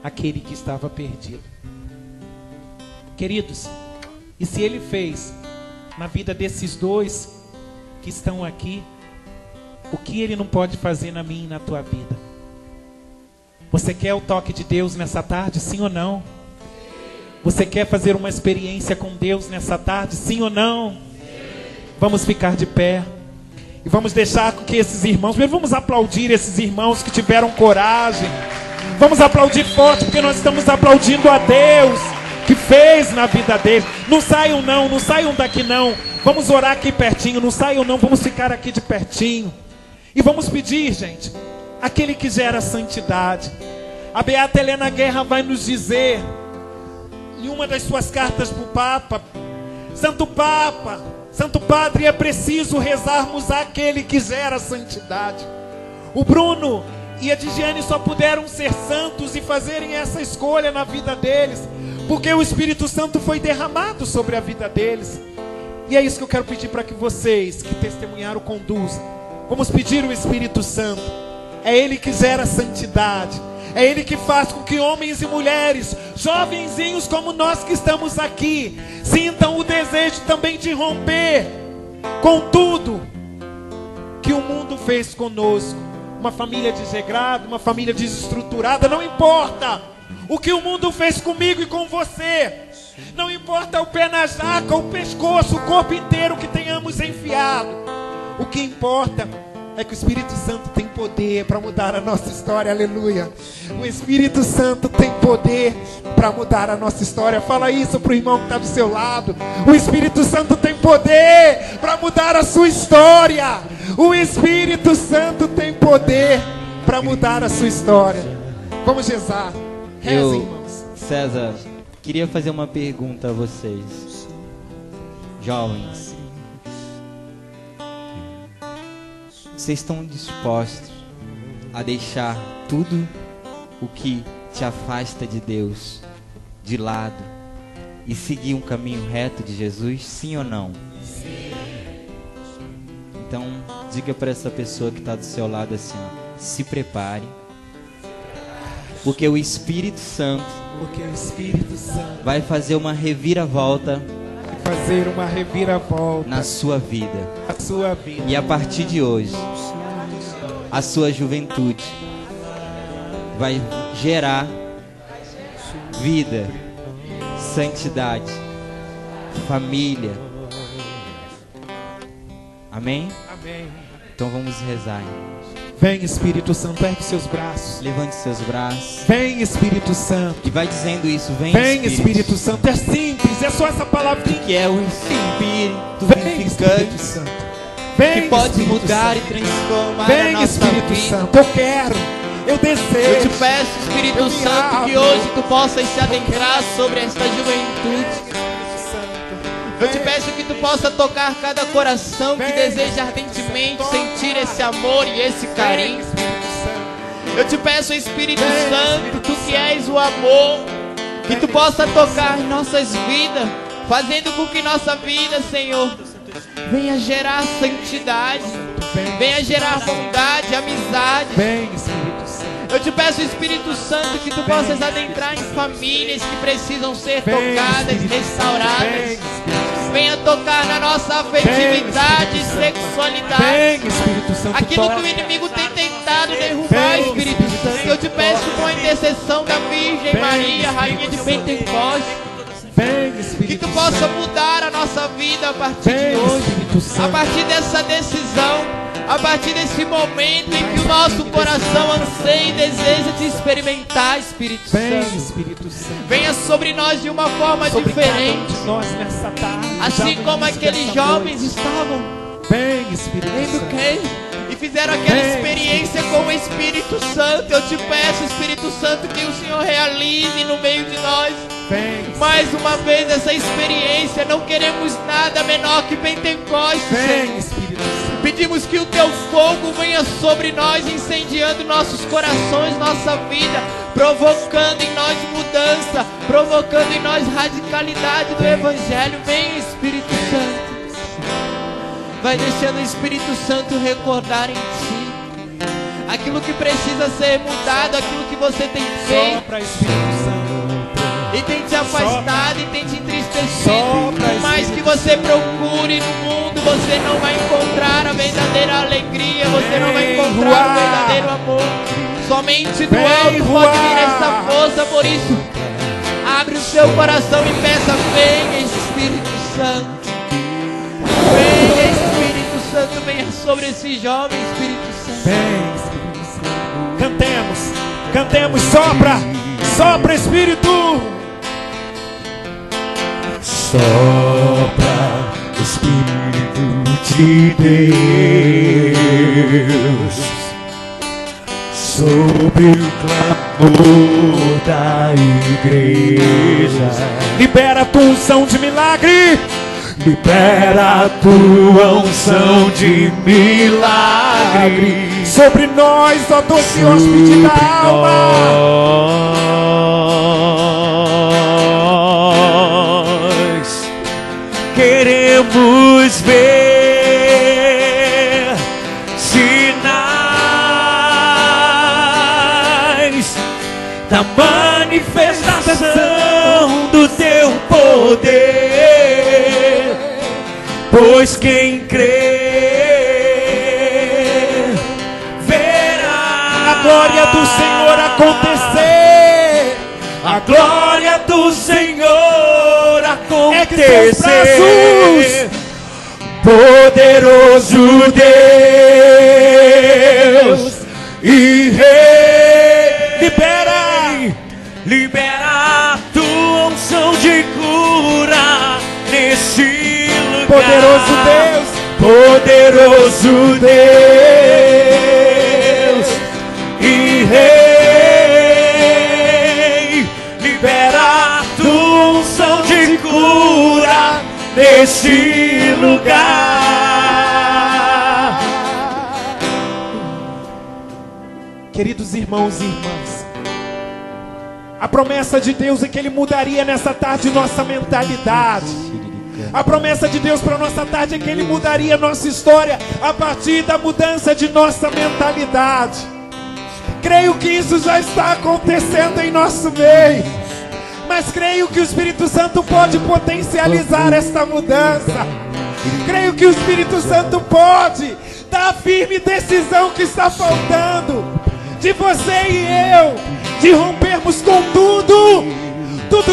aquele que estava perdido. Queridos, e se Ele fez na vida desses dois que estão aqui, o que Ele não pode fazer na minha e na tua vida? Você quer o toque de Deus nessa tarde, sim ou não? Você quer fazer uma experiência com Deus nessa tarde, sim ou não? Vamos ficar de pé e vamos deixar que esses irmãos, vamos aplaudir esses irmãos que tiveram coragem. Vamos aplaudir forte, porque nós estamos aplaudindo a Deus que fez na vida deles. Não saiam não, não saiam daqui não. Vamos orar aqui pertinho, não saiam não, vamos ficar aqui de pertinho. E vamos pedir, gente, aquele que gera santidade. A Beata Helena Guerra vai nos dizer, em uma das suas cartas para o Papa: Santo Papa, Santo Padre, é preciso rezarmos àquele que gera santidade. O Bruno e a Digiane só puderam ser santos e fazerem essa escolha na vida deles, porque o Espírito Santo foi derramado sobre a vida deles. E é isso que eu quero pedir para que vocês que testemunharam conduzam. Vamos pedir o Espírito Santo. É Ele que gera santidade. É Ele que faz com que homens e mulheres, jovenzinhos como nós que estamos aqui, sintam o desejo também de romper com tudo que o mundo fez conosco. Uma família desregrada, uma família desestruturada, não importa o que o mundo fez comigo e com você. Não importa o pé na jaca, o pescoço, o corpo inteiro que tenhamos enfiado. O que importa é que o Espírito Santo tem poder para mudar a nossa história, aleluia. O Espírito Santo tem poder para mudar a nossa história. Fala isso para o irmão que está do seu lado. O Espírito Santo tem poder para mudar a sua história. O Espírito Santo tem poder para mudar a sua história. Vamos rezar. Rezem, irmãos. César, queria fazer uma pergunta a vocês, jovens. Vocês estão dispostos a deixar tudo o que te afasta de Deus de lado e seguir um caminho reto de Jesus, sim ou não? Sim. Então, diga para essa pessoa que está do seu lado assim, ó, se prepare, porque o Espírito Santo vai fazer uma reviravolta na sua vida. E a partir de hoje, a sua juventude vai gerar vida, santidade, família. Amém? Amém. Então vamos rezar, irmãos. Vem, Espírito Santo, ergue seus braços. Levante seus braços. Vem, Espírito Santo. E vai dizendo isso, vem, Espírito Santo. É simples, é só essa palavra que é o Espírito vivificante, Santo. Vem, que pode Espírito mudar Santo. E transformar vem, a nossa Espírito vida. Santo, eu quero, eu desejo. Eu te peço, Espírito Santo, que hoje tu possas se adentrar sobre esta juventude. Eu te peço que tu possa tocar cada coração que deseja ardentemente sentir esse amor e esse carinho. Eu te peço, Espírito Santo, Tu que és o amor, que Tu possa tocar em nossas vidas, fazendo com que nossa vida, Senhor, venha gerar santidade, venha gerar bondade, amizade. Vem, Espírito Santo. Eu te peço, Espírito Santo, que Tu possas adentrar em famílias que precisam ser tocadas, restauradas. Venha tocar na nossa afetividade e sexualidade. Vem, Espírito Santo. Aquilo que o inimigo tem tentado derrubar, Espírito Santo. Eu te peço, com a intercessão da Virgem Maria, Rainha de Pentecostes, que Tu possa mudar a nossa vida a partir de hoje, a partir dessa decisão, a partir desse momento em que o nosso coração anseia e deseja te experimentar, Espírito Santo. Venha sobre nós de uma forma diferente, assim como aqueles jovens estavam lendo quem? E fizeram aquela experiência com o Espírito Santo. Eu te peço, Espírito Santo, que o Senhor realize no meio de nós mais uma vez essa experiência. Não queremos nada menor que Pentecostes. Pedimos que o Teu fogo venha sobre nós, incendiando nossos corações, nossa vida, provocando em nós mudança, provocando em nós radicalidade do Evangelho. Vem, Espírito Santo. Vai deixando o Espírito Santo recordar em Ti aquilo que precisa ser mudado, aquilo que você tem feito e tem te afastado e tem te entristecido. Por mais que você procure no mundo, você não vai encontrar a verdadeira alegria, você não vai encontrar o verdadeiro amor. Somente do alto pode vir essa força. Por isso, abre o seu coração e peça: venha, Espírito Santo. Venha, Espírito Santo, venha sobre esse jovem, Espírito Santo. Cantemos, sopra, Espírito. Sopra, Espírito de Deus, sobre o clamor da igreja. Libera a tua unção de milagre. Libera a tua unção de milagre sobre nós, ó doce hóspede da alma. Nós queremos ver sinais da manifestação do Teu poder. Pois quem crê verá a glória do Senhor acontecer. A glória do Senhor acontecer. Poderoso Deus e Rei, libera a tua unção de cura nesse poderoso Deus e Rei, libera a tua unção de cura nesse lugar. Queridos irmãos e irmãs, a promessa de Deus é que Ele mudaria nessa tarde nossa mentalidade. A promessa de Deus para nossa tarde é que Ele mudaria nossa história a partir da mudança de nossa mentalidade. Creio que isso já está acontecendo em nosso meio, mas creio que o Espírito Santo pode potencializar esta mudança. Creio que o Espírito Santo pode dar a firme decisão que está faltando de você e eu, de rompermos com tudo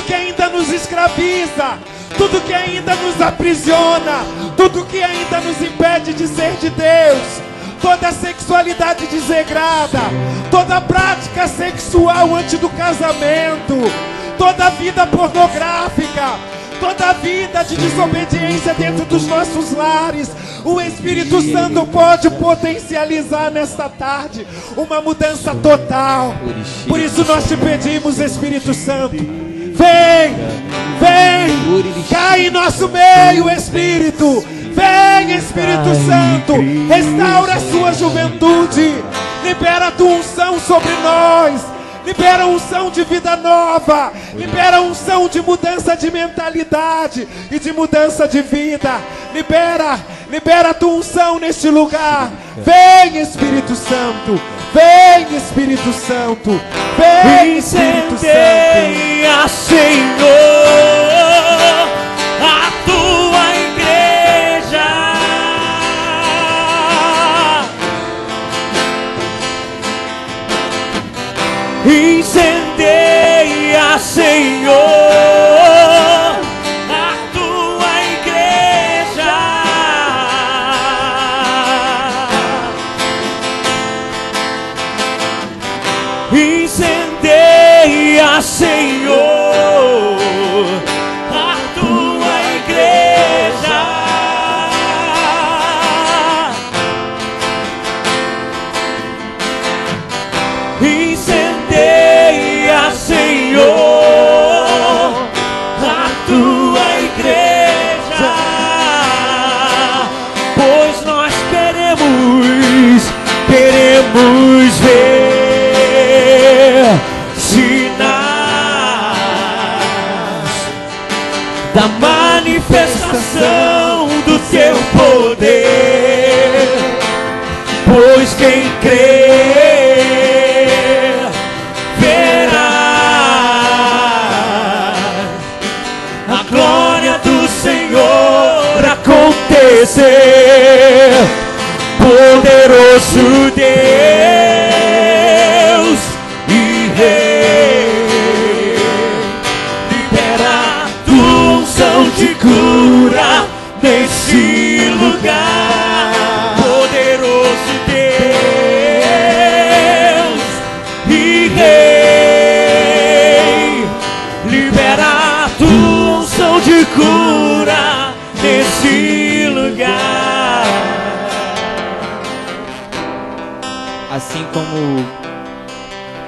que ainda nos escraviza, tudo que ainda nos aprisiona, tudo que ainda nos impede de ser de Deus, toda sexualidade desregrada, toda prática sexual antes do casamento, toda vida pornográfica, toda vida de desobediência dentro dos nossos lares. O Espírito Santo pode potencializar nesta tarde uma mudança total. Por isso nós te pedimos, Espírito Santo, vem, cai em nosso meio, Espírito. Vem, Espírito Santo, restaura a sua juventude, Libera a tua unção sobre nós. Libera a unção de vida nova. Libera a unção de mudança de mentalidade e de mudança de vida. Libera a tua unção neste lugar. Vem, Espírito Santo. Vem, Espírito Santo. Vem, Espírito Santo. Incendeia, Senhor, a tua igreja. Incendeia, Senhor, a tua igreja. Incendeia, Senhor, a tua igreja. Incendeia, Senhor, a tua igreja, pois nós queremos ver sinais da manifestação do teu poder, pois quem crê a glória do Senhor acontecer. Poderoso Deus e Rei, libera tua unção de cura nesse lugar. Poderoso Deus e Rei, libera tua unção de cura nesse lugar. Assim como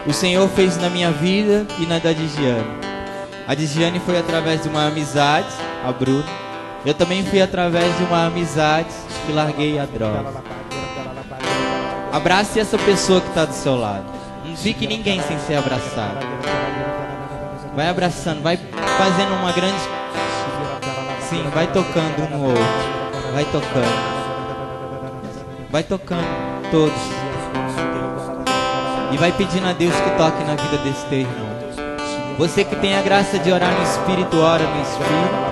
o Senhor fez na minha vida e na da Digiane. A Digiane foi através de uma amizade, a Bruna. Eu também fui através de uma amizade que larguei a droga. Abrace essa pessoa que está do seu lado. Não fique ninguém sem ser abraçado. Vai abraçando, vai fazendo uma grande... Sim, vai tocando um no outro. Vai tocando. Vai tocando todos. E vai pedindo a Deus que toque na vida desse teu irmão. Você que tem a graça de orar no Espírito, ora no Espírito.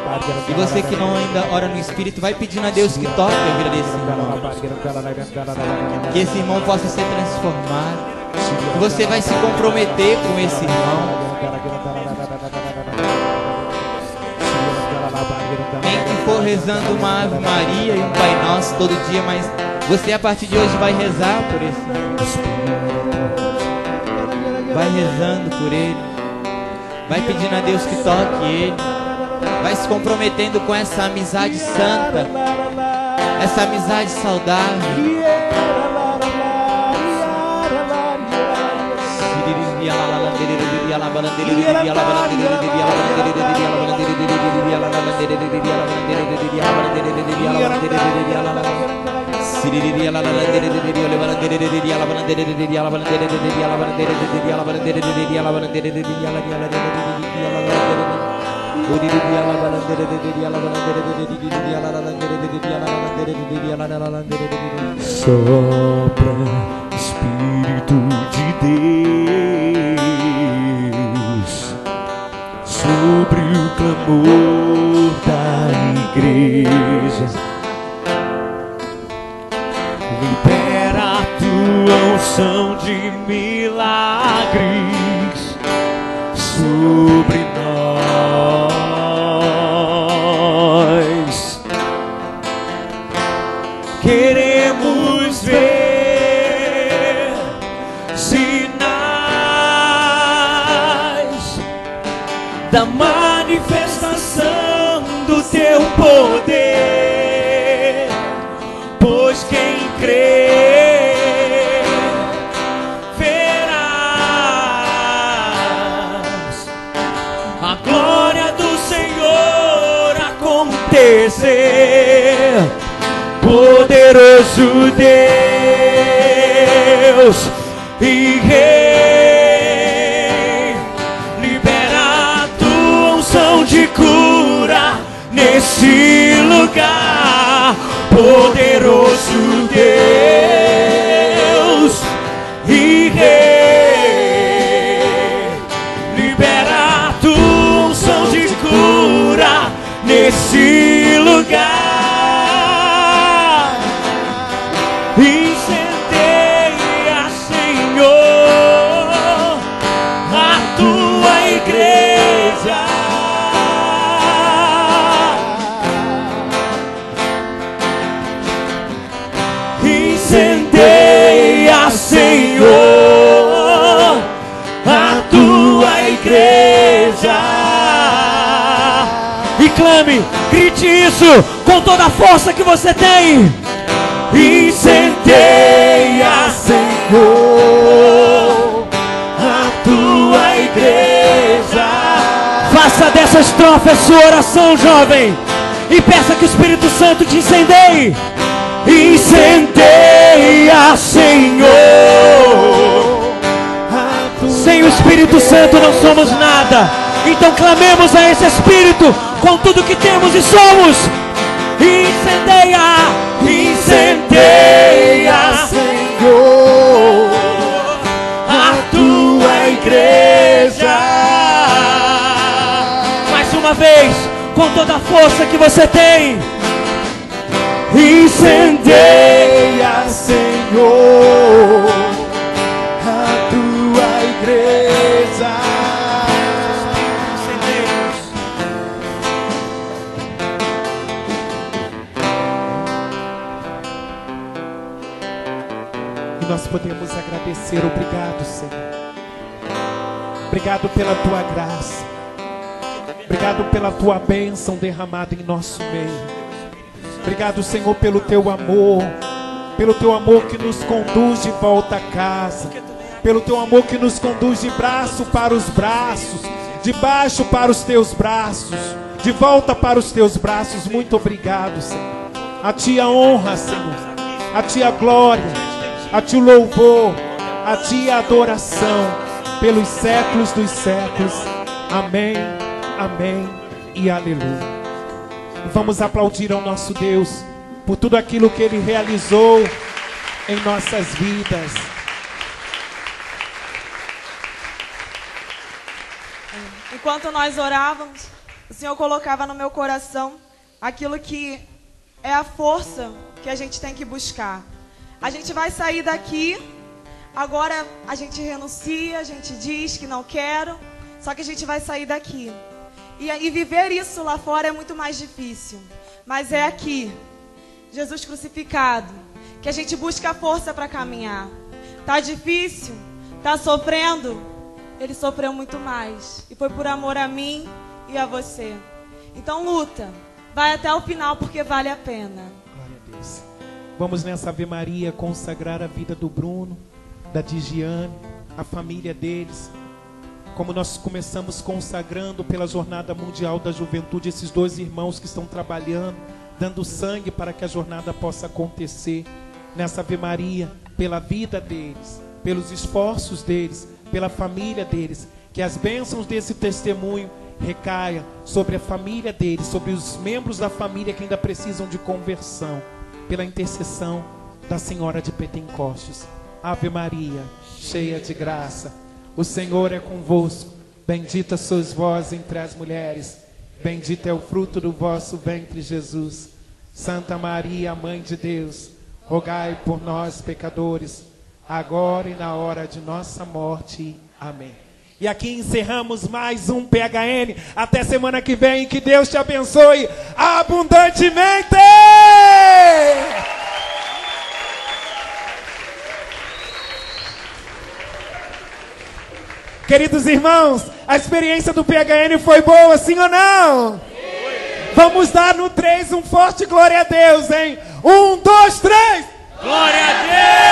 E você que não ainda ora no Espírito, vai pedindo a Deus que toque a vida desse irmão. Que esse irmão possa ser transformado. E você vai se comprometer com esse irmão. Nem que for rezando uma Ave Maria e um Pai Nosso todo dia, mas você a partir de hoje vai rezar por esse irmão. Vai rezando por ele. Vai pedindo a Deus que toque ele. Vai se comprometendo com essa amizade santa, essa amizade saudável. Sopra, Espírito de Deus, sobre o clamor da igreja. Libera a tua unção de milagres sobre nós. Queremos ver sinais da manifestação do teu poder, pois quem crê verás a glória do Senhor acontecer. Poderoso Deus Deus e Rei. Libera a tua unção de cura nesse lugar, poderoso Deus e Rei. Libera a tua unção de cura nesse lugar. Incendeia, Senhor, a tua igreja. Incendeia, Senhor, a tua igreja. E clame, grite isso com toda a força que você tem. Incendeia, Senhor, a tua igreja. Faça dessa estrofe a sua oração, jovem, e peça que o Espírito Santo te incendeie. Incendeia, Senhor. Sem o Espírito Santo não somos nada. Então clamemos a esse Espírito com tudo que temos e somos. Incendeia, incendeia, Senhor, a tua igreja. Mais uma vez, com toda a força que você tem. Incendeia, Senhor, a tua igreja. E nós podemos agradecer. Obrigado, Senhor. Obrigado pela tua graça. Obrigado pela tua bênção derramada em nosso meio. Obrigado, Senhor, pelo teu amor que nos conduz de volta a casa, pelo teu amor que nos conduz de braço para os braços, de baixo para os teus braços, de volta para os teus braços. Muito obrigado, Senhor. A ti a honra, Senhor, a ti a glória, a ti o louvor, a ti a adoração, pelos séculos dos séculos. Amém, amém e aleluia. Vamos aplaudir ao nosso Deus por tudo aquilo que Ele realizou em nossas vidas. Enquanto nós orávamos, o Senhor colocava no meu coração aquilo que é a força que a gente tem que buscar. A gente vai sair daqui, agora a gente renuncia, a gente diz que não quero, só que a gente vai sair daqui. E viver isso lá fora é muito mais difícil. Mas é aqui, Jesus crucificado, que a gente busca a força para caminhar. Tá difícil? Tá sofrendo? Ele sofreu muito mais. E foi por amor a mim e a você. Então luta. Vai até o final porque vale a pena. Glória a Deus. Vamos nessa Ave Maria consagrar a vida do Bruno, da Digiane, a família deles. Como nós começamos consagrando pela Jornada Mundial da Juventude, esses dois irmãos que estão trabalhando, dando sangue para que a jornada possa acontecer. Nessa Ave Maria, pela vida deles, pelos esforços deles, pela família deles, que as bênçãos desse testemunho recaia sobre a família deles, sobre os membros da família que ainda precisam de conversão, pela intercessão da Senhora de Pentecostes. Ave Maria, cheia de graça, o Senhor é convosco, bendita sois vós entre as mulheres, bendito é o fruto do vosso ventre, Jesus. Santa Maria, Mãe de Deus, rogai por nós, pecadores, agora e na hora de nossa morte. Amém. E aqui encerramos mais um PHN. Até semana que vem, que Deus te abençoe abundantemente! Queridos irmãos, a experiência do PHN foi boa, sim ou não? Sim. Vamos dar no 3 um forte glória a Deus, hein? 1, 2, 3! Glória a Deus!